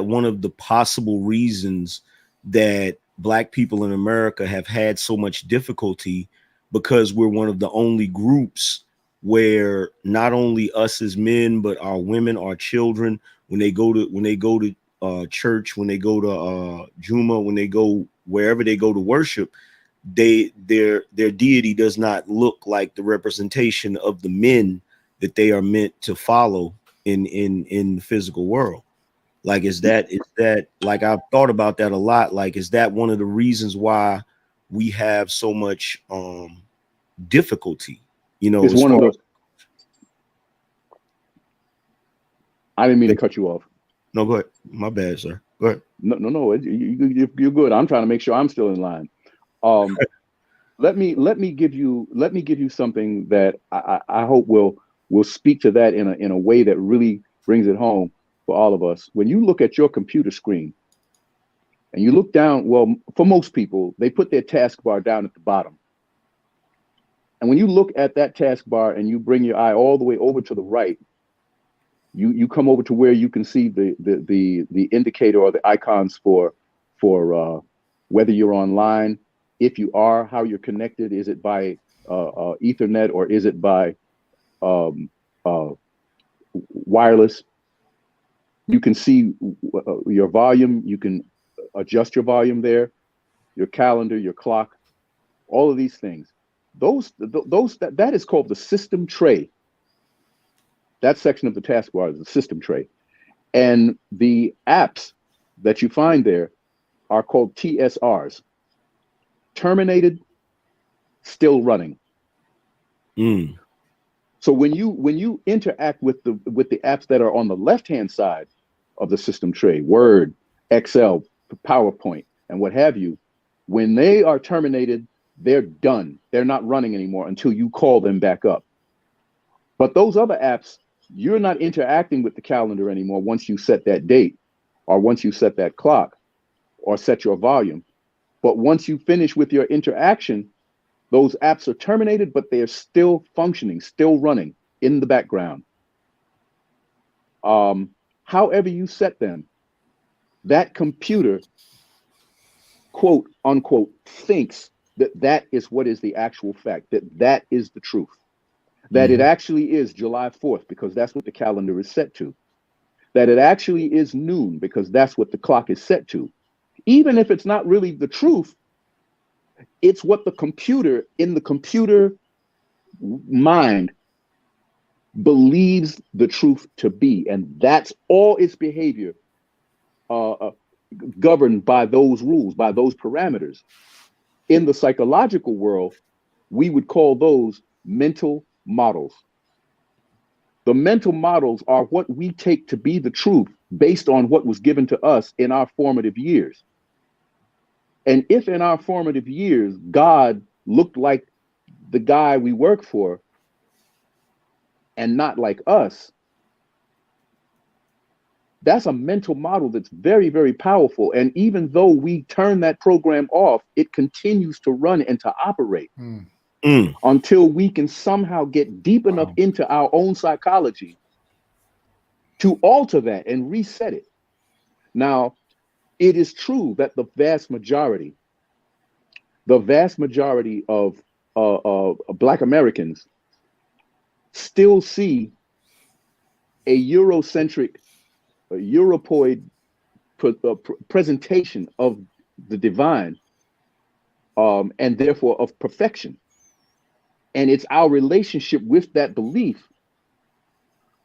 one of the possible reasons that Black people in America have had so much difficulty, because we're one of the only groups where not only us as men, but our women, our children, when they go to church, when they go to Juma, when they go wherever they go to worship, their deity does not look like the representation of the men that they are meant to follow in the physical world. Like, is that like, I've thought about that a lot. Like, is that one of the reasons why we have so much difficulty? You know, it's one of those. I didn't mean to cut you off. No, go ahead. My bad, sir. Go ahead. No. You're good. I'm trying to make sure I'm still in line. Let me give you something that I hope will speak to that in a way that really brings it home for all of us. When you look at your computer screen and you look down, well, for most people, they put their taskbar down at the bottom. And when you look at that taskbar and you bring your eye all the way over to the right, you come over to where you can see the indicator or the icons for whether you're online. If you are, how you're connected. Is it by Ethernet or is it by wireless? You can see your volume. You can adjust your volume there, your calendar, your clock, all of these things. That is called the system tray. That section of the taskbar is the system tray. And the apps that you find there are called TSRs. Terminated, still running. So when you interact with the apps that are on the left-hand side of the system tray, Word, Excel, PowerPoint, and what have you, when they are terminated, they're done. They're not running anymore until you call them back up. But those other apps, you're not interacting with the calendar anymore once you set that date or once you set that clock or set your volume. But once you finish with your interaction, those apps are terminated, but they are still functioning, still running in the background. However you set them, that computer, quote unquote, thinks that is what is the actual fact, that is the truth, that it actually is July 4th, because that's what the calendar is set to, that it actually is noon, because that's what the clock is set to. Even if it's not really the truth, it's what the computer in the computer mind believes the truth to be. And that's all its behavior governed by those rules, by those parameters. In the psychological world, we would call those mental models. The mental models are what we take to be the truth based on what was given to us in our formative years. And if in our formative years, God looked like the guy we work for and not like us, that's a mental model that's very, very powerful. And even though we turn that program off, it continues to run and to operate until we can somehow get deep enough into our own psychology to alter that and reset it. Now, it is true that the vast majority of Black Americans still see a Eurocentric, Europoid presentation of the divine, and therefore of perfection. And it's our relationship with that belief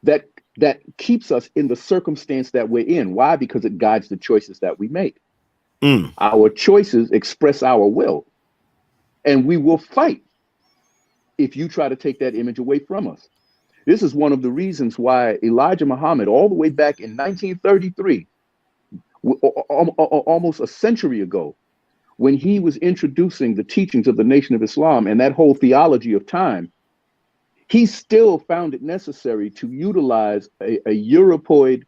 that keeps us in the circumstance that we're in. Why? Because it guides the choices that we make. Our choices express our will. And we will fight if you try to take that image away from us. This is one of the reasons why Elijah Muhammad, all the way back in 1933, almost a century ago, when he was introducing the teachings of the Nation of Islam and that whole theology of time, he still found it necessary to utilize a Europoid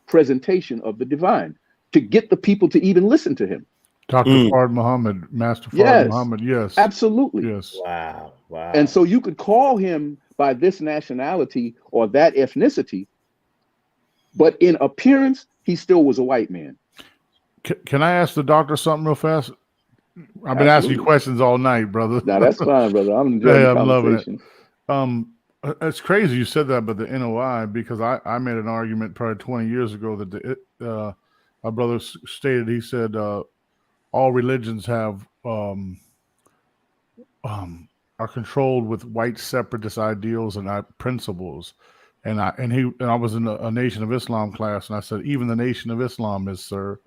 presentation of the divine to get the people to even listen to him. Dr. Fard Muhammad, Master Fard Muhammad, yes. Absolutely. Yes. Wow. And so you could call him by this nationality or that ethnicity, but in appearance, he still was a white man. Can I ask the doctor something real fast? I've been asking you questions all night, brother. No, that's fine, brother. I'm enjoying the conversation. Loving it. It's crazy you said that about the NOI, because I made an argument probably 20 years ago that my brother stated, he said, all religions have are controlled with white separatist ideals and principles. And I was in a Nation of Islam class, and I said, even the Nation of Islam is, sir.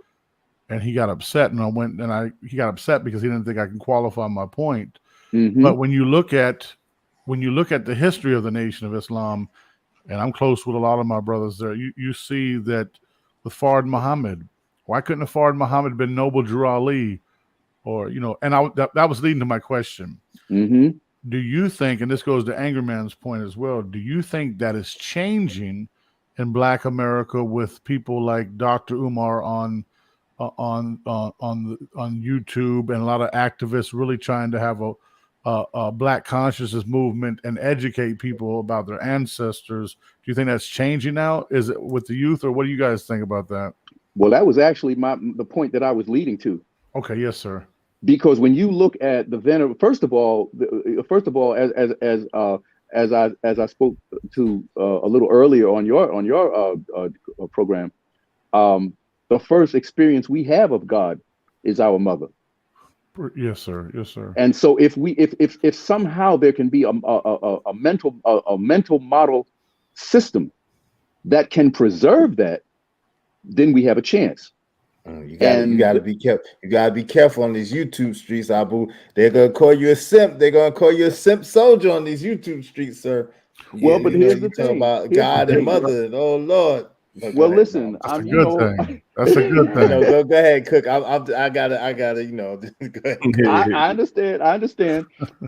And he got upset, and he got upset because he didn't think I can qualify my point. But when you look at the history of the Nation of Islam, and I'm close with a lot of my brothers there, you see that with Fard Muhammad, why couldn't a Fard Muhammad been Noble Drew Ali, or and that was leading to my question. Do you think, and this goes to Angryman's point as well, do you think that is changing in Black America with people like Dr. Umar on YouTube and a lot of activists really trying to have Black consciousness movement and educate people about their ancestors. Do you think that's changing now? Is it with the youth, or what do you guys think about that? Well, that was actually the point that I was leading to. Okay, yes, sir. Because when you look at the venerable, first of all, as I spoke to a little earlier on your program, the first experience we have of God is our mother. Yes, sir. Yes, sir. And so if somehow there can be a mental model system that can preserve that, then we have a chance. You gotta be careful. You gotta be careful on these YouTube streets, Abu. They're gonna call you a simp. They're gonna call you a simp soldier on these YouTube streets, sir. Well, but here's the thing about God and mother. Oh Lord. Well, listen, that's a good thing. That's a good thing. Go ahead, Cook. I gotta. Go ahead. I understand.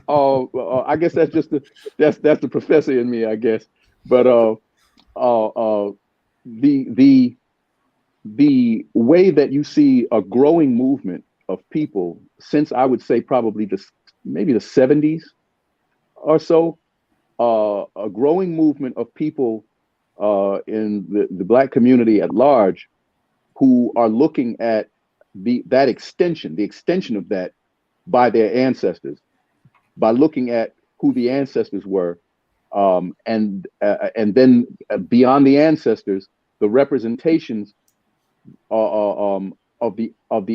I guess that's just that's the professor in me, I guess. But the way that you see a growing movement of people since, I would say, probably maybe the 70s or so, a growing movement of people in the Black community at large who are looking at the extension of that by their ancestors, by looking at who the ancestors were, and then beyond the ancestors, the representations of the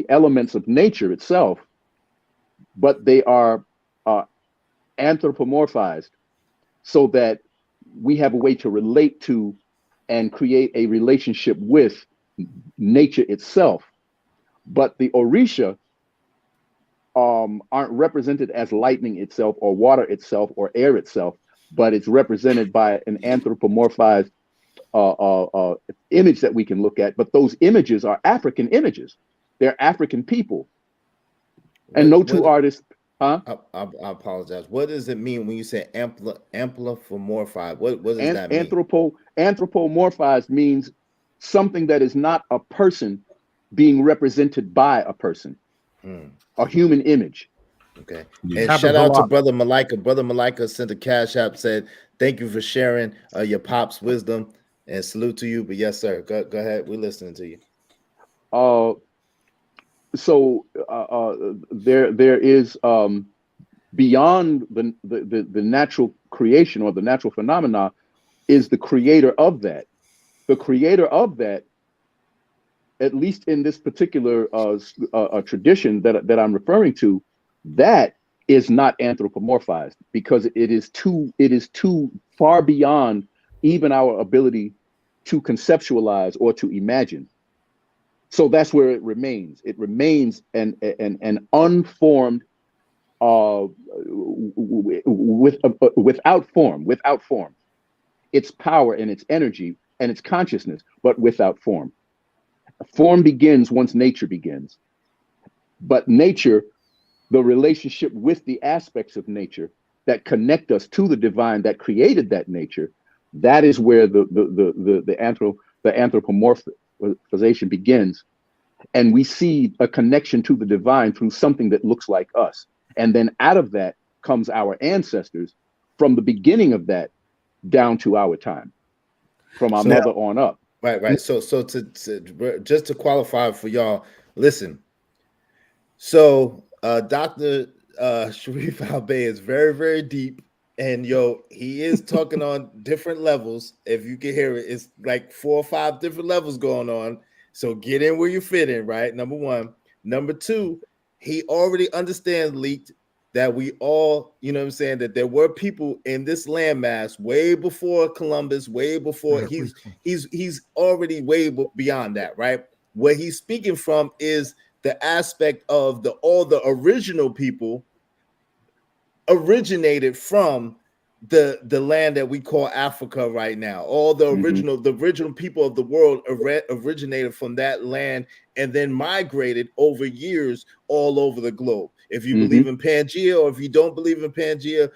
elements of nature itself, but they are anthropomorphized so that we have a way to relate to and create a relationship with nature itself. But the Orisha aren't represented as lightning itself or water itself or air itself, but it's represented by an anthropomorphized image that we can look at. But those images are African images. They're African people. And no two artists. Huh? I apologize. What does it mean when you say amplifomorphized? What does that mean? Anthropomorphized means something that is not a person being represented by a person, a human image. Okay. And shout out to Brother Malika. Brother Malika sent a cash app, said, thank you for sharing your pop's wisdom, and salute to you. But yes, sir. Go ahead. We're listening to you. So there is beyond the natural creation or the natural phenomena is the creator of that. The creator of that, at least in this particular tradition that I'm referring to, that is not anthropomorphized because it is too far beyond even our ability to conceptualize or to imagine. So that's where it remains. It remains an unformed, without form. Its power and its energy and its consciousness, but without form. Form begins once nature begins. But nature, the relationship with the aspects of nature that connect us to the divine that created that nature, that is where the anthropomorphization begins. And we see a connection to the divine through something that looks like us. And then out of that comes our ancestors from the beginning of that down to our time, from our mother on up. Right. So to just to qualify for y'all, listen. So Dr. Sharif Albay is very, very deep. And he is talking on different levels. If you can hear it, it's like 4 or 5 different levels going on. So get in where you fit in, right? Number one. Number two, he already understands, Leaked, that we all, that there were people in this landmass way before Columbus, way before he's already way beyond that, right? What he's speaking from is the aspect of all the original people originated from the land that we call Africa right now. All the original people of the world originated from that land and then migrated over years all over the globe. If you believe in Pangea or if you don't believe in Pangea,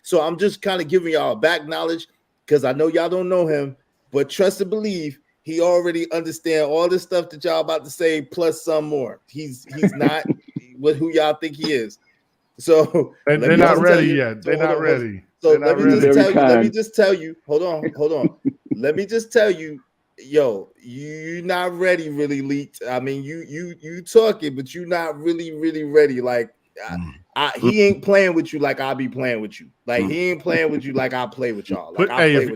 so I'm just kind of giving y'all back knowledge because I know y'all don't know him, but trust and believe he already understands all this stuff that y'all about to say plus some more. He's not who y'all think he is. So They're not ready yet. They're not ready. So let me just tell you. Hold on. Let me just tell you, yo, you're not ready, really, Leaked. I mean, you talking, but you're not really ready. Like, he ain't playing with you like I be playing with you. Like, he ain't playing with you like I play with y'all. Like,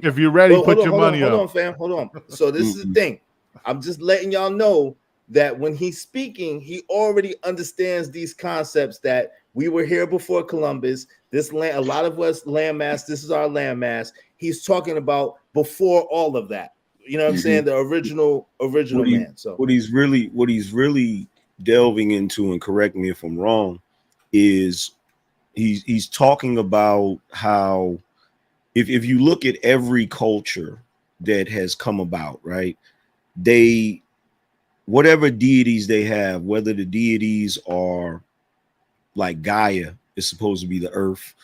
if you're ready, put your money up. Hold on, fam. Hold on. So this is the thing. I'm just letting y'all know that when he's speaking, he already understands these concepts that we were here before Columbus. This land, a lot of us landmass. This is our landmass. He's talking about before all of that. You know what I'm saying? The original man. So what he's really delving into, and correct me if I'm wrong, is he's talking about how if you look at every culture that has come about, right? Whatever deities they have, whether the deities are like Gaia is supposed to be the earth,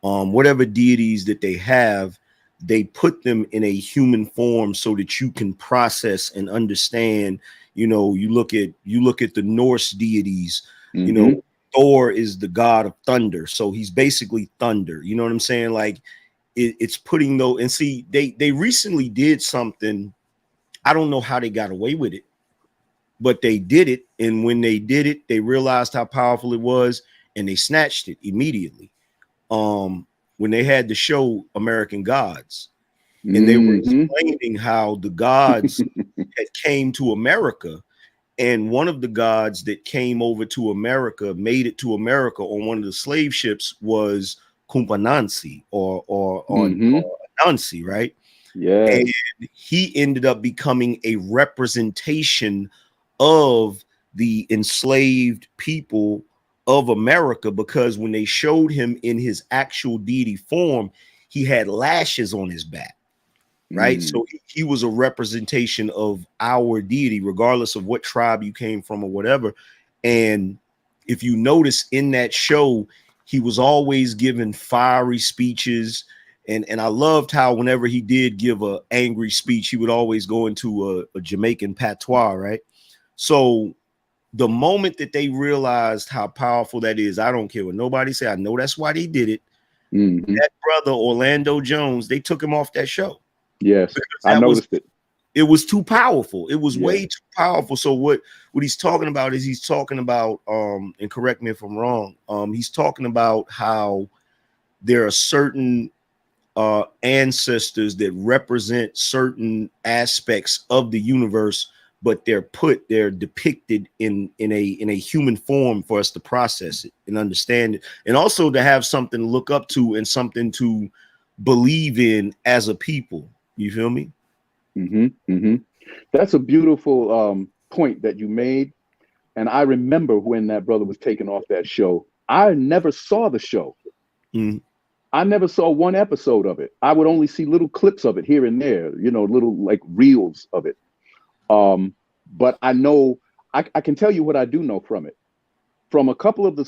whatever deities that they have, they put them in a human form so that you can process and understand. You know, you look at the Norse deities. You know, Thor is the god of thunder, so he's basically thunder. You know what I'm saying? Like it's putting those. And see, they recently did something. I don't know how they got away with it, but they did it. And when they did it, they realized how powerful it was, and they snatched it immediately. When they had the show American Gods, and they were explaining how the gods had came to America, and one of the gods that came over to America, made it to America on one of the slave ships, was Kumpanansi or Nancy, right? Yeah. And he ended up becoming a representation of the enslaved people of America, because when they showed him in his actual deity form, he had lashes on his back, right? So he was a representation of our deity, regardless of what tribe you came from or whatever. And if you notice in that show, he was always giving fiery speeches. And I loved how whenever he did give an angry speech, he would always go into a Jamaican patois, right? So the moment that they realized how powerful that is, I don't care what nobody say, I know that's why they did it. That brother, Orlando Jones, they took him off that show. Yes, I noticed it. It was too powerful. It was way too powerful. So what he's talking about is he's talking about, and correct me if I'm wrong, he's talking about how there are certain ancestors that represent certain aspects of the universe, but they're depicted in a human form for us to process it and understand it, and also to have something to look up to and something to believe in as a people. You feel me? That's a beautiful point that you made. And I remember when that brother was taken off that show, I never saw the show. I never saw one episode of it. I would only see little clips of it here and there, you know, little like reels of it. But I know I can tell you what I do know from it. From a couple of the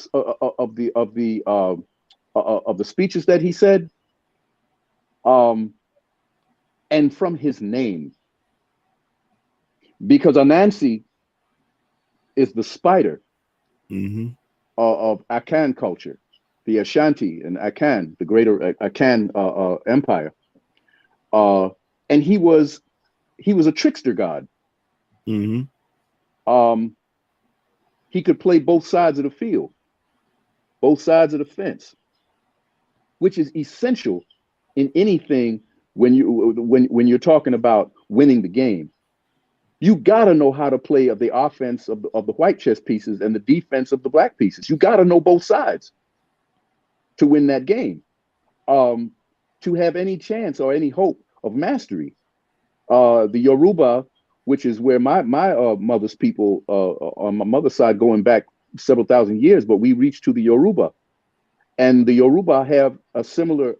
speeches that he said, and from his name, because Anansi is the spider of Akan culture, the Ashanti and Akan, the greater Akan empire, and he was a trickster god. He could play both sides of the field, both sides of the fence, which is essential in anything when you're talking about winning the game. You got to know how to play of the offense of the white chess pieces and the defense of the black pieces. You got to know both sides to win that game, to have any chance or any hope of mastery. The Yoruba, which is where my mother's people on my mother's side, going back several thousand years, but we reached to the Yoruba, and the Yoruba have a similar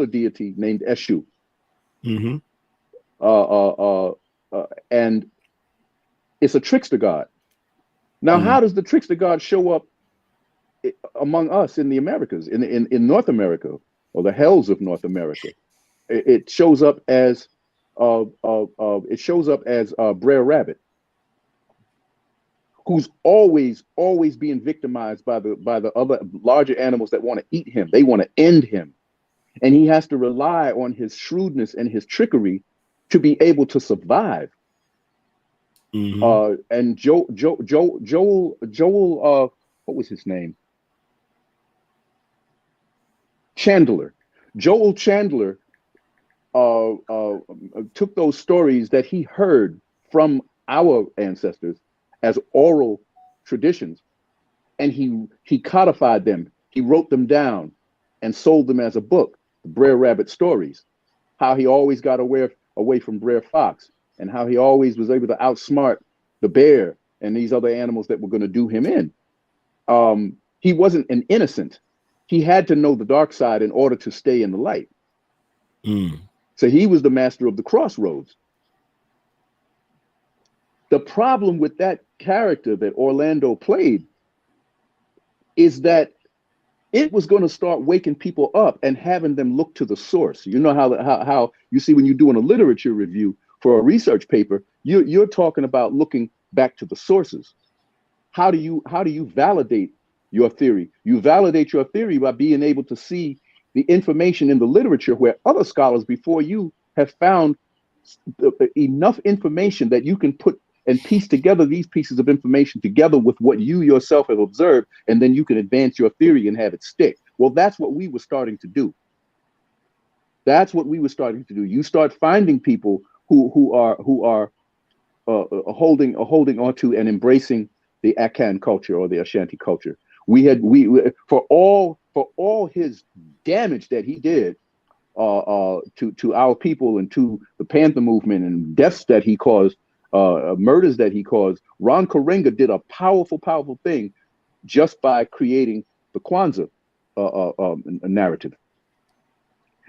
deity named Eshu. And it's a trickster god. Now, how does the trickster god show up among us in the Americas, in North America, or the hells of North America? It shows up as Brer Rabbit. who's always being victimized by the other larger animals that want to eat him. They want to end him. And he has to rely on his shrewdness and his trickery to be able to survive. And Joel, what was his name? Chandler. Joel Chandler took those stories that he heard from our ancestors as oral traditions, and he codified them. He wrote them down and sold them as a book, the Brer Rabbit stories, how he always got away from Brer Fox, and how he always was able to outsmart the bear and these other animals that were going to do him in. He wasn't an innocent. He had to know the dark side in order to stay in the light. So he was the master of the crossroads. The problem with that character that Orlando played is that it was going to start waking people up and having them look to the source. You know how you see when you're doing a literature review for a research paper, you're talking about looking back to the sources. How do you validate your theory? You validate your theory by being able to see the information in the literature where other scholars before you have found enough information that you can put and piece together these pieces of information together with what you yourself have observed, and then you can advance your theory and have it stick. Well, that's what we were starting to do. That's what we were starting to do. You start finding people who are holding on to and embracing the Akan culture or the Ashanti culture. We for all his damage that he did to our people and to the Panther movement and deaths that he caused, murders that he caused, Ron Karenga did a powerful thing just by creating the Kwanzaa narrative,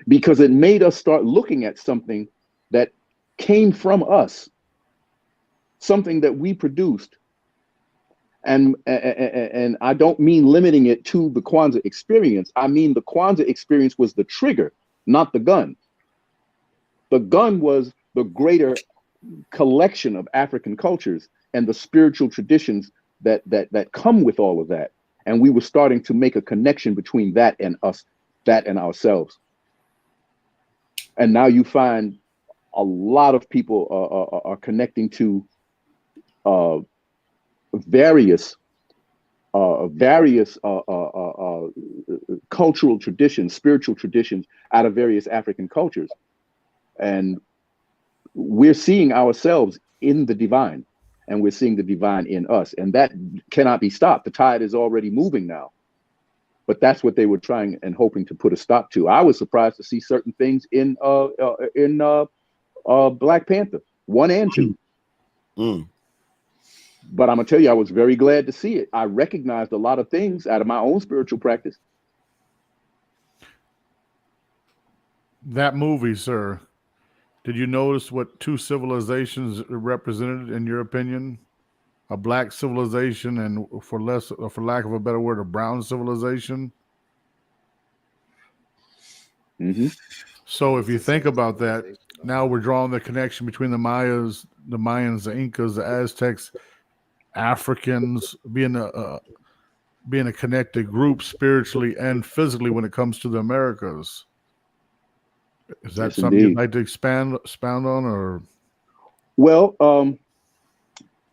because it made us start looking at something that came from us, something that we produced. And I don't mean limiting it to the Kwanzaa experience. I mean the Kwanzaa experience was the trigger, not the gun. The gun was the greater collection of African cultures and the spiritual traditions that come with all of that. And we were starting to make a connection between that and us, that and ourselves. And now you find a lot of people are connecting to various cultural traditions, spiritual traditions out of various African cultures. And we're seeing ourselves in the divine, and we're seeing the divine in us. And that cannot be stopped. The tide is already moving now. But that's what they were trying and hoping to put a stop to. I was surprised to see certain things in Black Panther 1 and 2. But I'm gonna tell you, I was very glad to see it. I recognized a lot of things out of my own spiritual practice. That movie, sir, did you notice what two civilizations it represented, in your opinion? A black civilization and, for lack of a better word, a brown civilization? So if you think about that, now we're drawing the connection between the Mayans, the Incas, the Aztecs, Africans, being a connected group spiritually and physically when it comes to the Americas. Is that something you'd like to expound on, or? Well,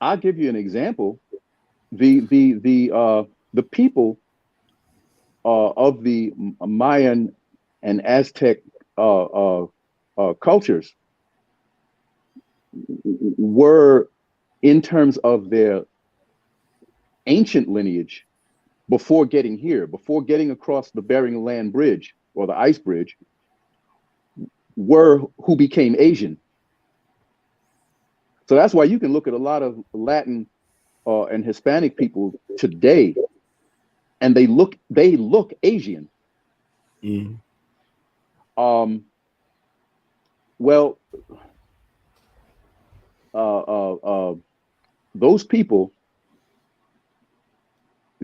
I'll give you an example. The people of the Mayan and Aztec cultures were, in terms of their ancient lineage, before getting here, before getting across the Bering Land Bridge or the Ice Bridge, were who became Asian. So that's why you can look at a lot of Latin and Hispanic people today, and they look Asian. Well, those people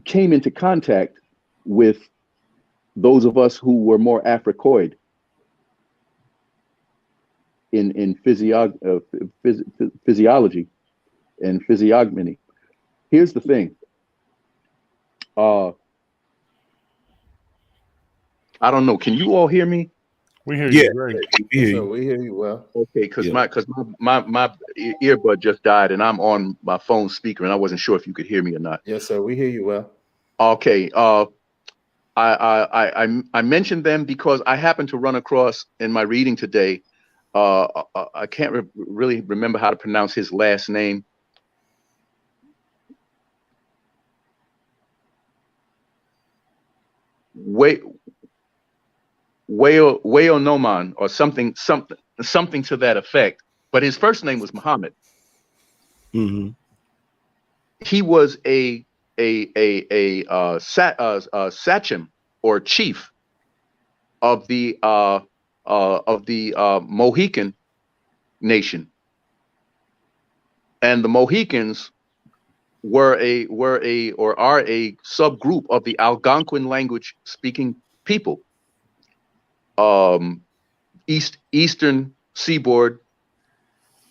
came into contact with those of us who were more Africoid in physiology and physiognomy. here's the thing. I don't know. Can you all hear me? We hear Yeah. you great. We hear So you. we hear you well. Okay, because Yeah. my earbud just died and I'm on my phone speaker and I wasn't sure if you could hear me or not. Yes, sir. We hear you well. Okay. I mentioned them because I happened to run across in my reading today. I can't really remember how to pronounce his last name. Noman or something to that effect. But his first name was Muhammad. Mm-hmm. He was a sachem or chief of the Mohican nation, and the Mohicans are a subgroup of the Algonquin language speaking people. Eastern seaboard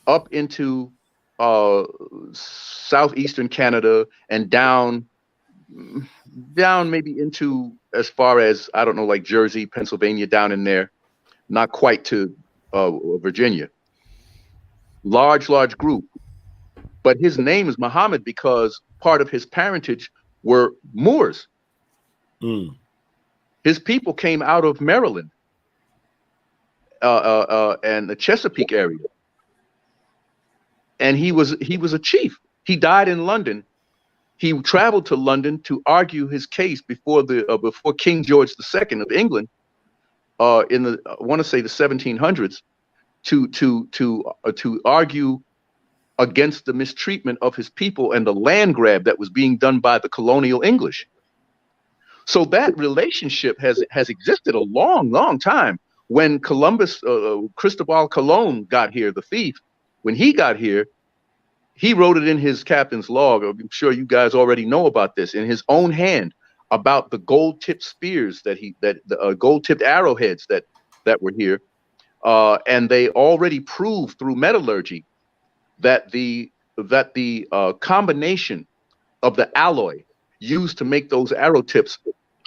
up into southeastern Canada and down maybe into as far as, I don't know, like Jersey, Pennsylvania, down in there, not quite to Virginia. Large group. But his name is Muhammad because part of his parentage were Moors. Mm. His people came out of Maryland and the Chesapeake area. And he was a chief. He died in London. He traveled to London to argue his case before King George II of England in the, I want to say, the 1700s to argue against the mistreatment of his people and the land grab that was being done by the colonial English. So that relationship has existed a long time. When Columbus, Cristobal Colon got here, the thief, when he got here, he wrote it in his captain's log. I'm sure you guys already know about this, in his own hand, about the gold-tipped spears the gold-tipped arrowheads that were here, and they already proved through metallurgy that the combination of the alloy used to make those arrow tips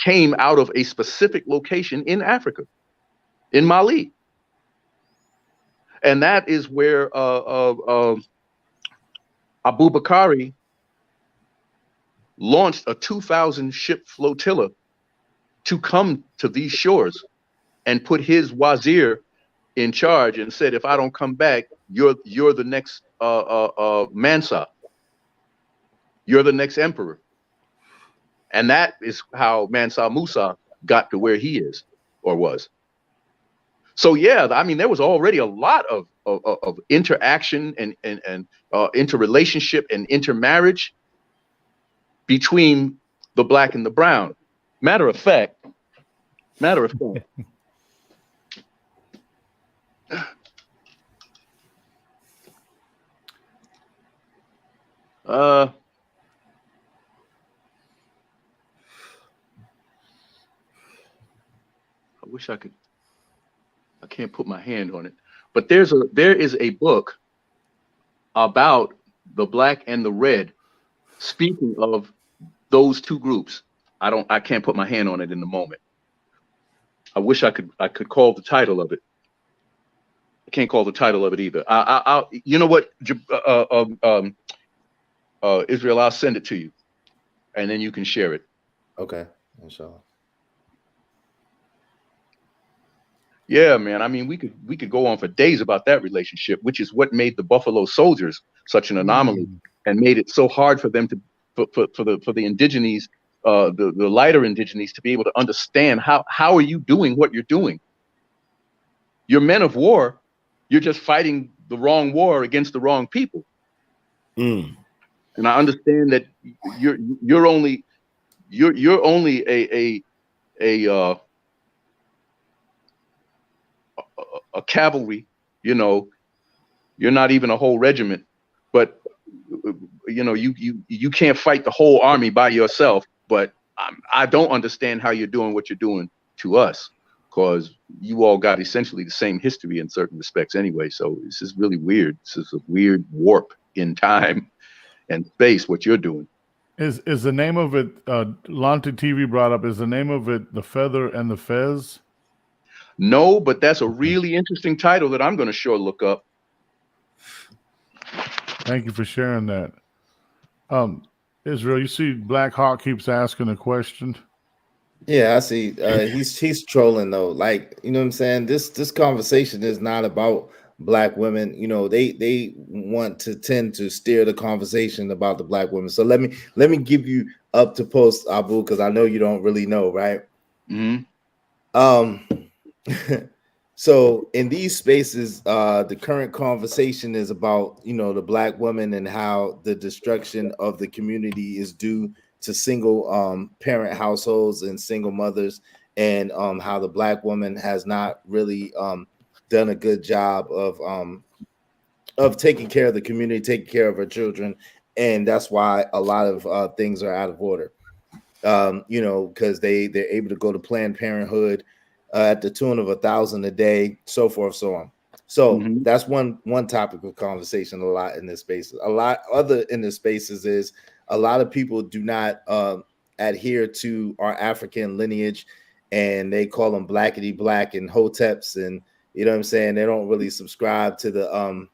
came out of a specific location in Africa, in Mali, and that is where Abubakari launched a 2,000 ship flotilla to come to these shores and put his wazir in charge and said, if I don't come back, you're the next Mansa. You're the next emperor. And that is how Mansa Musa got to where he is or was. So yeah, I mean, there was already a lot of interaction and interrelationship and intermarriage between the black and the brown. Matter of fact, I wish I could. I can't put my hand on it, but there is a book about the black and the red, speaking of those two groups. I can't put my hand on it in the moment. I wish I could call the title of it. I can't call the title of it either. You know what, Israel, I'll send it to you, and then you can share it. Okay, inshallah. Yeah, man. I mean, we could go on for days about that relationship, which is what made the Buffalo Soldiers such an anomaly and made it so hard for them for the indigenes, the lighter indigenes, to be able to understand how are you doing what you're doing. You're men of war. You're just fighting the wrong war against the wrong people. Mm. And I understand that you're only a cavalry, you know, you're not even a whole regiment, but you know, you can't fight the whole army by yourself. But I don't understand how you're doing what you're doing to us, because you all got essentially the same history in certain respects anyway. So this is really weird. This is a weird warp in time and space, what you're doing. Is the name of it? Lonte TV brought up. Is the name of it The Feather and the Fez? No, but that's a really interesting title that I'm going to sure look up. Thank you for sharing that. Israel, you see Black Hawk keeps asking a question. Yeah, I see. He's trolling though. Like, you know what I'm saying? This conversation is not about black women. You know, they want to tend to steer the conversation about the black women. So let me give you up to post, Abu, because I know you don't really know, right? Mm-hmm. So in these spaces, the current conversation is about, you know, the black woman and how the destruction of the community is due to single parent households and single mothers, and how the black woman has not really done a good job of taking care of the community, taking care of her children, and that's why a lot of things are out of order. You know, because they're able to go to Planned Parenthood at the tune of $1,000 a day, so forth, so on. So that's one topic of conversation a lot in this space. A lot other in the spaces is a lot of people do not adhere to our African lineage, and they call them blackity black and hoteps, and you know what I'm saying. They don't really subscribe to the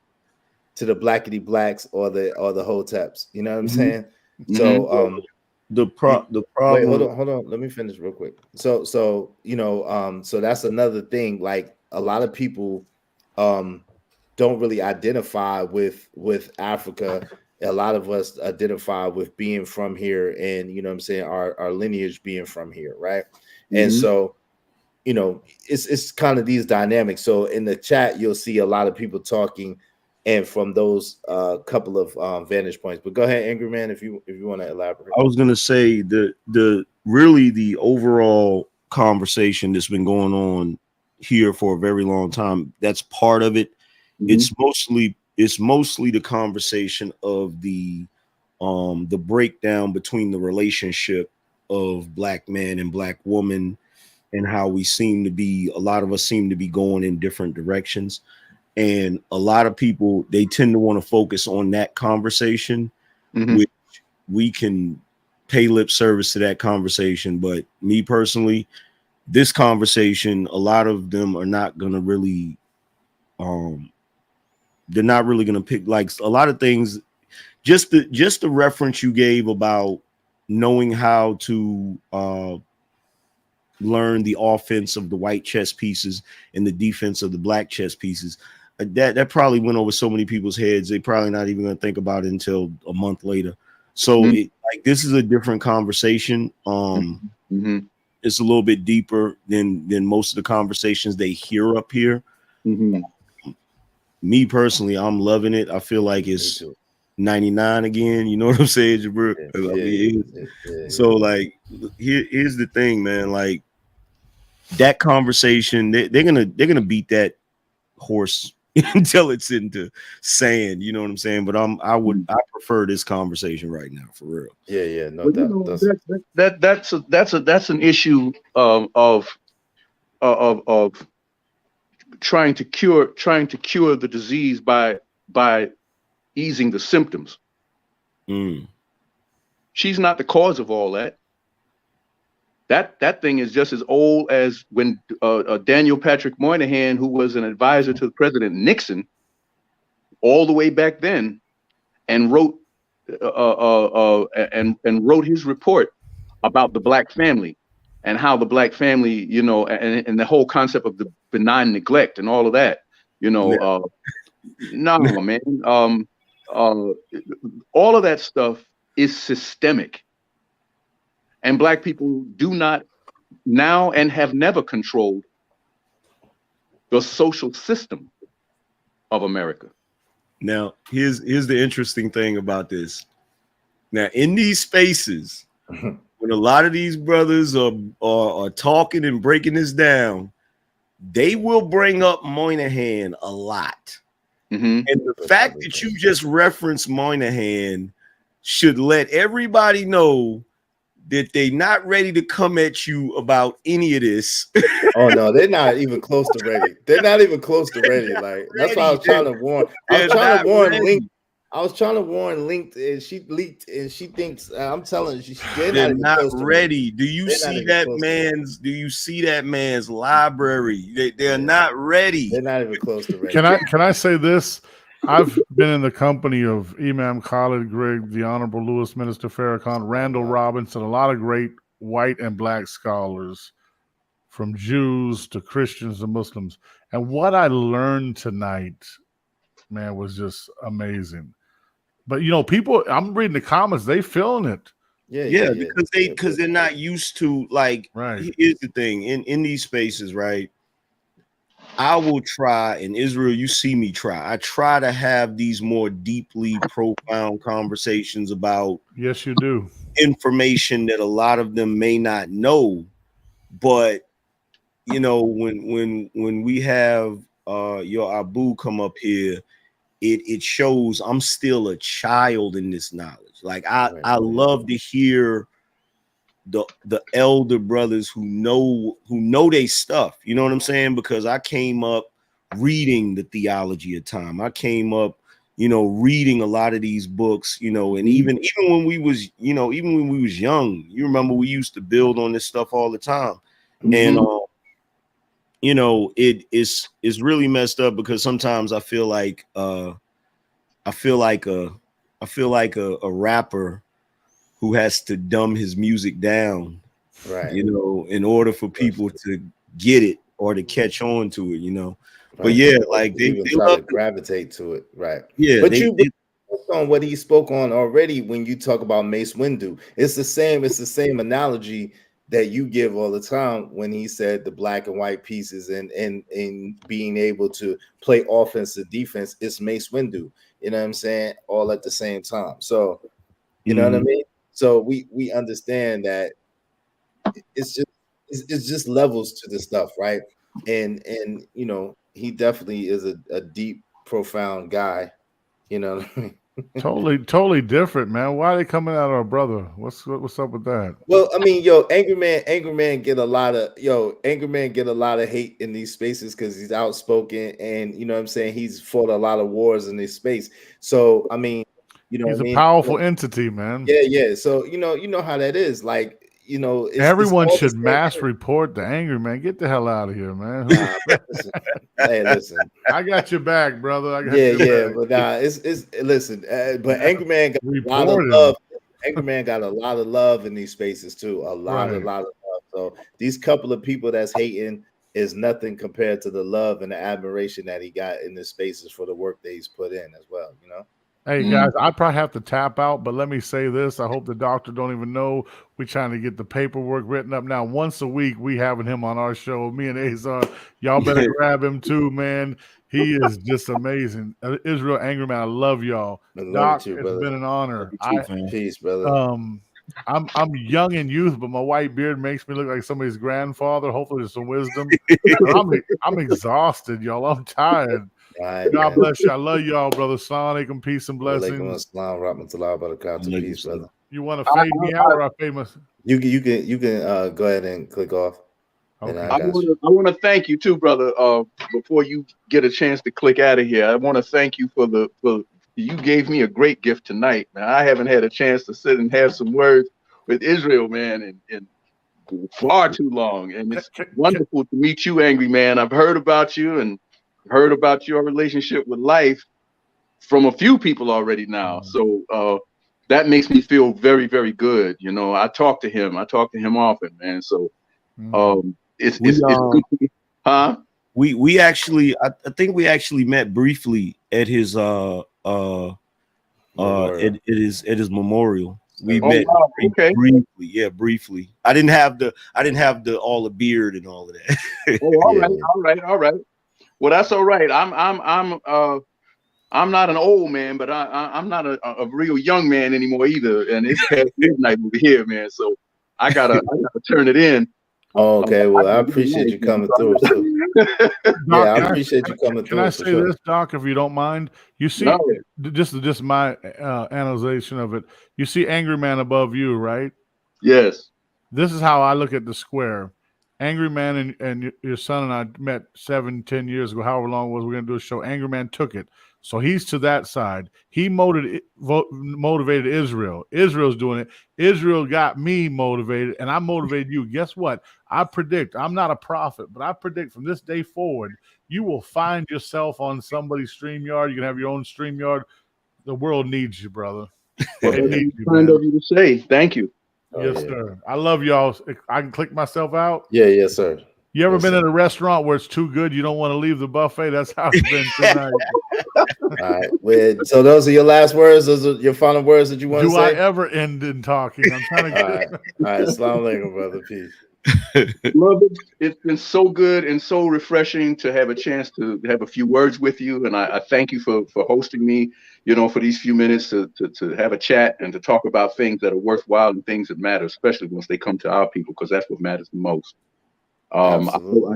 blackity blacks or the hoteps. You know what I'm saying? So the problem. Wait, hold on. Let me finish real quick. So you know, so that's another thing. Like a lot of people don't really identify with Africa. A lot of us identify with being from here, and you know what I'm saying, our lineage being from here, right? And so, you know, it's kind of these dynamics. So in the chat, you'll see a lot of people talking, and from those couple of vantage points. But go ahead, Angryman, if you want to elaborate. I was gonna say the overall conversation that's been going on here for a very long time. That's part of it. It's mostly the conversation of the breakdown between the relationship of black man and black woman, and how a lot of us seem to be going in different directions. And a lot of people, they tend to want to focus on that conversation, which we can pay lip service to that conversation. But me personally, this conversation, a lot of them are not going to really, they're not really going to pick, like a lot of things, just the reference you gave about knowing how to learn the offense of the white chess pieces and the defense of the black chess pieces. That probably went over so many people's heads. They probably not even going to think about it until a month later. So like this is a different conversation. It's a little bit deeper than most of the conversations they hear up here. Me personally, I'm loving it. I feel like it's 99 again. You know what I'm saying, Jabir? So like here's the thing, man. Like that conversation, they're gonna beat that horse until it's into sand, you know what I'm saying? But I prefer this conversation right now, for real. Yeah, no doubt. That's an issue of trying to cure the disease by easing the symptoms. She's not the cause of all that. That thing is just as old as when Daniel Patrick Moynihan, who was an advisor to President Nixon all the way back then, and wrote his report about the black family and how the black family, you know, and the whole concept of the benign neglect and all of that, you know, man. All of that stuff is systemic. And black people do not now and have never controlled the social system of America. Now, here's the interesting thing about this. Now, in these spaces, when a lot of these brothers are talking and breaking this down, they will bring up Moynihan a lot. And the fact that you just referenced Moynihan should let everybody know that they not ready to come at you about any of this. Oh no, they're not even close to ready. They're not even close to ready. Like that's why I was trying to warn. I was trying to warn Link. I was trying to warn Linked, and she leaked, and she thinks I'm telling you, They're not close to ready. Do you They're not see even that close to man's? Do you see that man's library? They're not ready. They're not even close to ready. Can I say this? I've been in the company of Imam Khalid Grigg, the Honorable Louis Minister Farrakhan, Randall Robinson, a lot of great white and black scholars, from Jews to Christians to Muslims. And what I learned tonight, man, was just amazing. But people, I'm reading the comments, they feeling it. Yeah, because they're not used to, like, right. Here's the thing, in these spaces, right? I will try, in Israel, you see me try. I try to have these more deeply profound conversations about, yes, you do, information that a lot of them may not know. But when we have your Abu come up here, it shows I'm still a child in this knowledge. Like I love to hear the elder brothers who know they stuff, you know what I'm saying? Because I came up reading the theology of time. I came up, reading a lot of these books, and even when we was, even when we was young, you remember we used to build on this stuff all the time. And it's really messed up because sometimes I feel like a rapper who has to dumb his music down, right? In order for people to get it or to catch on to it, Right. But yeah, like they try to gravitate to it, right? Yeah, but you on what he spoke on already when you talk about Mace Windu. It's the same analogy that you give all the time when he said the black and white pieces and being able to play offense and defense. It's Mace Windu, you know what I'm saying? All at the same time. So you know what I mean? So we understand that it's just levels to the stuff, right? And he definitely is a deep, profound guy. You know what I mean? Totally different, man. Why are they coming at our brother? What's up with that? Well, I mean, Angryman get a lot of hate in these spaces because he's outspoken and you know what I'm saying, he's fought a lot of wars in this space. So I mean, he's a powerful entity, man. Yeah. So you know how that is. Like, everyone should mass report the Angryman. Get the hell out of here, man. Listen. I got your back, brother. But listen. But Angryman got a lot of love. Angryman got a lot of love in these spaces too. A lot of love. So these couple of people that's hating is nothing compared to the love and the admiration that he got in the spaces for the work that he's put in as well. Hey guys, I probably have to tap out, but let me say this. I hope the doctor don't even know we're trying to get the paperwork written up now. Once a week, we having him on our show. Me and Azar, y'all better grab him too, man. He is just amazing. Israel Angryman, I love y'all. Doc, it's been an honor. Peace, brother. I'm young in youth, but my white beard makes me look like somebody's grandfather. Hopefully, there's some wisdom. I'm exhausted, y'all. I'm tired. Right, God bless you. I love y'all, brother. Assalamu peace and blessings. Peace, brother. You want to fade me out or I famous? You can go ahead and click off. Okay. I want to thank you too, brother. Before you get a chance to click out of here, I want to thank you for you gave me a great gift tonight, man. I haven't had a chance to sit and have some words with Israel, man, in far too long. And it's wonderful to meet you, Angryman. I've heard about you and heard about your relationship with life from a few people already now. So that makes me feel very, very good. I talk to him often, man. So it's good to be, huh? We actually, I think we actually met briefly at his at his memorial. We met briefly. I didn't have all the beard and all of that. All right. Well, that's all right. I'm not an old man, but I'm not a real young man anymore either. And it's past midnight over here, man. So I gotta turn it in. Oh, okay. Well, I appreciate you coming through. Doc, I appreciate you coming through. Can I say this, Doc, if you don't mind? You see, just my analyzation of it. You see Angryman above you, right? Yes. This is how I look at the square. Angryman and your son and I met 7-10 years ago, however long it was. We're going to do a show. Angryman took it. So he's to that side. He motivated Israel. Israel's doing it. Israel got me motivated, and I motivated you. Guess what? I predict, I'm not a prophet, but I predict from this day forward, you will find yourself on somebody's StreamYard. You can have your own StreamYard. The world needs you, brother. Well, It needs you, kind man. of you to say. Thank you. Yes, sir. I love y'all. I can click myself out. Yeah, yes, sir. You ever Yes, been sir. at a restaurant where it's too good you don't want to leave the buffet? That's how it's been tonight. All right. Well, so those are your last words. Those are your final words that you want to Do I say. ever end in talking? I'm trying to All right. All right. Assalamu alaikum, brother. Peace. Love it. It's been so good and so refreshing to have a chance to have a few words with you. And I thank you for hosting me, for these few minutes to have a chat and to talk about things that are worthwhile and things that matter, especially once they come to our people, because that's what matters the most. I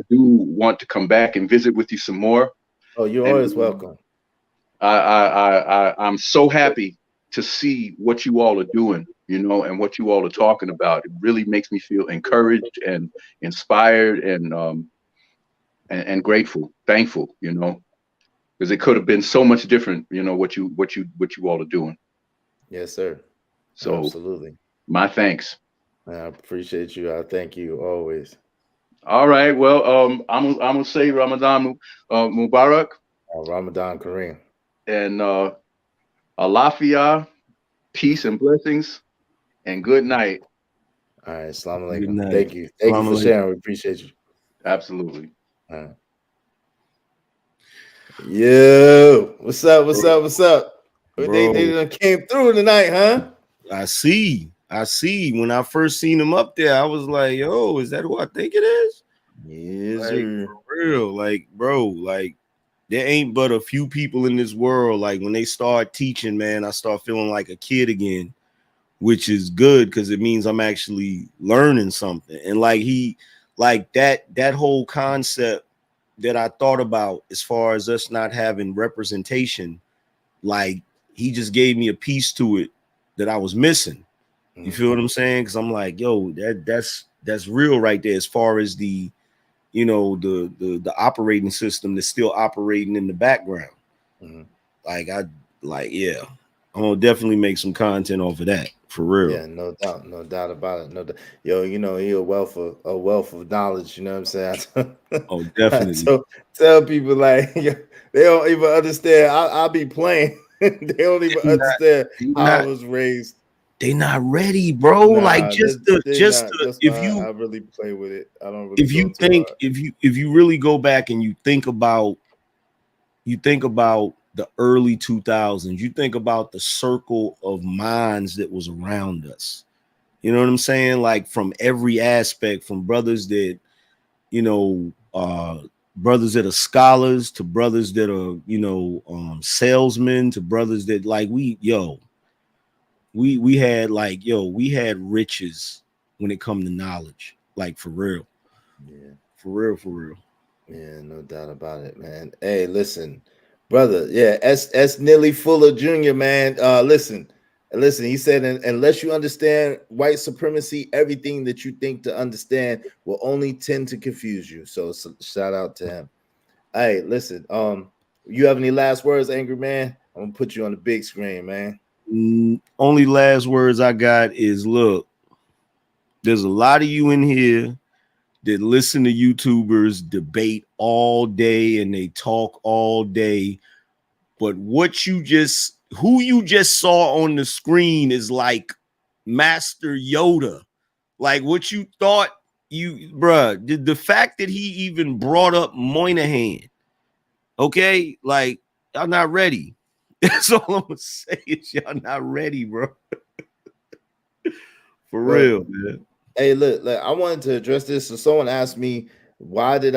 do want to come back and visit with you some more. Oh, you're always welcome. I'm so happy to see what you all are doing, and what you all are talking about. It really makes me feel encouraged and inspired and grateful, thankful, because it could have been so much different, what you all are doing. Yes, sir. So absolutely. My thanks. I appreciate you. I thank you always. All right. Well, I'm gonna say Ramadan Mubarak. Ramadan Kareem. And alafia, peace and blessings, and good night. All right. Assalamu alaikum. Thank you. Thank you for sharing. We appreciate you. Absolutely. All right. Yo, what's up? What's up? What's up? They done came through tonight, huh? I see. When I first seen him up there, I was like, yo, is that who I think it is? Yes, like, sir. For real. Like, bro, like there ain't but a few people in this world. Like when they start teaching, man, I start feeling like a kid again, which is good because it means I'm actually learning something. And like that whole concept that I thought about as far as us not having representation, like he just gave me a piece to it that I was missing. You feel what I'm saying? Because I'm like, yo, that's real right there. As far as the the operating system that's still operating in the background. I'm gonna definitely make some content off of that for real. Yeah, no doubt about it. No doubt. Yo, he a wealth of knowledge. You know what I'm saying? Oh, definitely. Tell people like they don't even understand. I'll be playing. They don't even understand how I was raised. They not ready, bro. Like if you, I really play with it. I don't really. If you think, if you really go back and you think about the early 2000s, you think about the circle of minds that was around us. You know what I'm saying? Like from every aspect, from brothers that, brothers that are scholars to brothers that are, salesmen to brothers that like we had riches when it come to knowledge, like for real. Yeah. For real. Yeah, no doubt about it, man. Hey, listen, brother. Yeah, S. Nearly Fuller Jr., man. Listen. He said, unless you understand white supremacy, everything that you think to understand will only tend to confuse you. So shout out to him. Hey, listen. You have any last words, Angry Man? I'm gonna put you on the big screen, man. Only last words I got is, look, there's a lot of you in here that listen to YouTubers debate all day and they talk all day, but who you just saw on the screen is like Master Yoda. Like what you thought the fact that he even brought up Moynihan, okay, like y'all not ready. That's all I'm gonna say is y'all not ready, bro. For real, man. Hey, look, I wanted to address this. So someone asked me, why did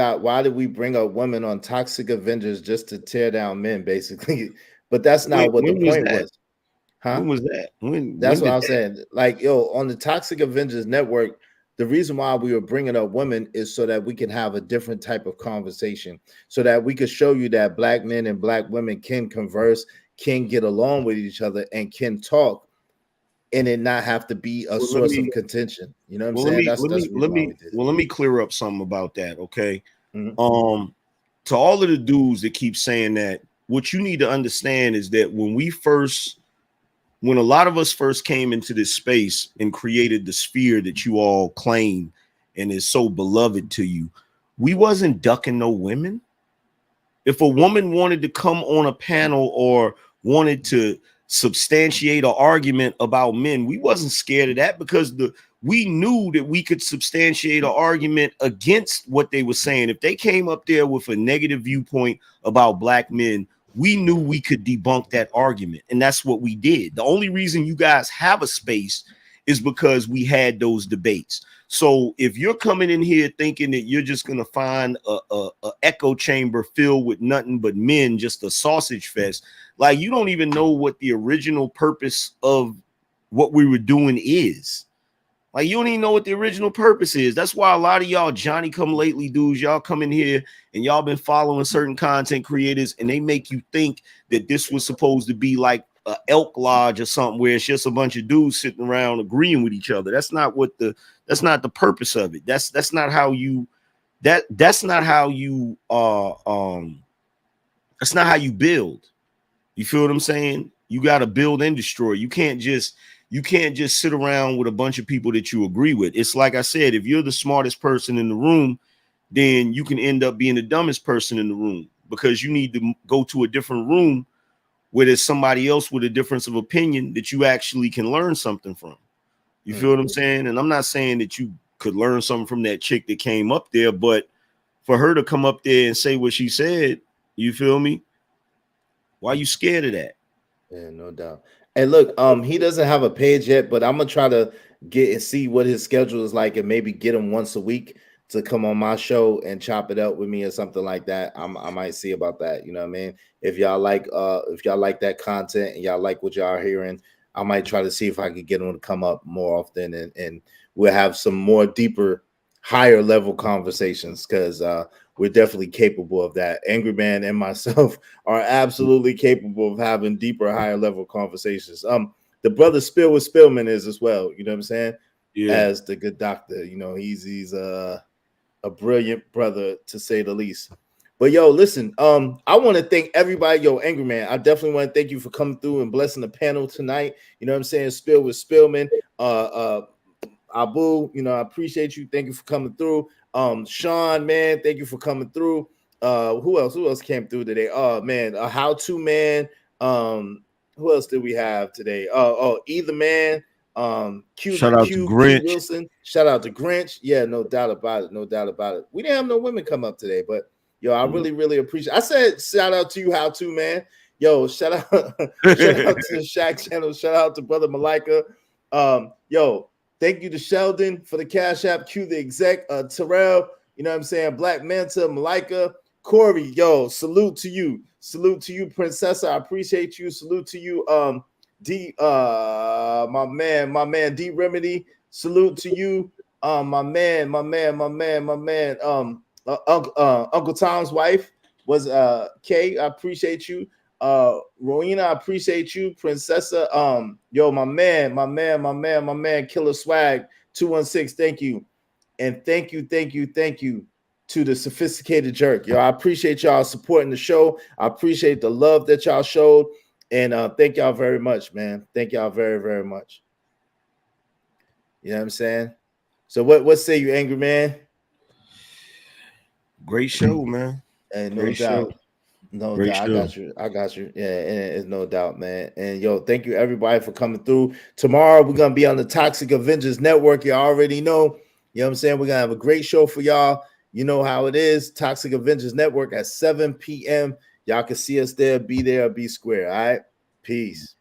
we bring up women on Toxic Avengers just to tear down men, basically? But that's not what the point was. Huh? When was that? That's what I'm saying. Like, on the Toxic Avengers network, the reason why we were bringing up women is so that we can have a different type of conversation, so that we could show you that black men and black women can converse, can get along with each other, and can talk and it not have to be a source of contention. You know what I'm saying? That's the reason why we did it. Well, let me clear up something about that, okay? Mm-hmm. To all of the dudes that keep saying that, what you need to understand is that when a lot of us first came into this space and created the sphere that you all claim and is so beloved to you, we wasn't ducking no women. If a woman wanted to come on a panel or wanted to substantiate an argument about men, we wasn't scared of that, because we knew that we could substantiate an argument against what they were saying. If they came up there with a negative viewpoint about black men, we knew we could debunk that argument, and that's what we did. The only reason you guys have a space is because we had those debates. So if you're coming in here thinking that you're just going to find a echo chamber filled with nothing but men, just a sausage fest, like, you don't even know what the original purpose of what we were doing is. Like, you don't even know what the original purpose is. That's why a lot of y'all Johnny come lately dudes, y'all come in here and y'all been following certain content creators, and they make you think that this was supposed to be like a elk lodge or something where it's just a bunch of dudes sitting around agreeing with each other. That's not the purpose of it. That's not how you build. You feel what I'm saying? You got to build and destroy. You can't just sit around with a bunch of people that you agree with. It's like I said, if you're the smartest person in the room, then you can end up being the dumbest person in the room, because you need to go to a different room where there's somebody else with a difference of opinion that you actually can learn something from. You feel what I'm saying? And I'm not saying that you could learn something from that chick that came up there, but for her to come up there and say what she said, you feel me? Why are you scared of that? Yeah, no doubt. And look, he doesn't have a page yet, but I'm gonna try to get and see what his schedule is like, and maybe get him once a week to come on my show and chop it up with me or something like that. I might see about that. You know what I mean? If y'all like that content and y'all like what y'all are hearing, I might try to see if I could get him to come up more often, and we'll have some more deeper, higher level conversations, because we're definitely capable of that. Angryman and myself are absolutely capable of having deeper, higher level conversations. The brother Spilman is as well. You know what I'm saying? Yeah. As the good doctor, you know, he's a brilliant brother, to say the least. But yo, listen, I want to thank everybody. Yo, Angryman, I definitely want to thank you for coming through and blessing the panel tonight. You know what I'm saying? Spill with Spilman. Abu, you know, I appreciate you. Thank you for coming through. Sean, man, thank you for coming through. Who else came through today? Oh man, a how-to man. Who else did we have today? Either man. Shout out to Grinch. Wilson. Shout out to Grinch. Yeah, no doubt about it. No doubt about it. We didn't have no women come up today, but yo, I really appreciate. I said shout out to you, how to man. Yo, shout out to the Shaq channel. Shout out to brother Malika. Yo. Thank you to Sheldon for the Cash App, Q the exec, Terrell, you know what I'm saying, Black Manta, Malika, Corey, yo, salute to you. Salute to you, Princessa. I appreciate you. Salute to you, D, my man, D Remedy. Salute to you, my man, Uncle Tom's wife was Kay. I appreciate you. Rowena, I appreciate you. Princessa, yo, my man, Killer Swag 216. Thank you. And thank you to the Sophisticated Jerk. Yo, I appreciate y'all supporting the show. I appreciate the love that y'all showed. And thank y'all very much, man. Thank y'all very, very much. You know what I'm saying? So what say you, Angryman? Great show, man. And no doubt. No doubt. I got you. Yeah, it's no doubt, man. And yo, thank you everybody for coming through. Tomorrow we're gonna be on the Toxic Avengers Network. You already know. You know what I'm saying? We're gonna have a great show for y'all. You know how it is. Toxic Avengers Network at 7 p.m. Y'all can see us there, be square. All right. Peace.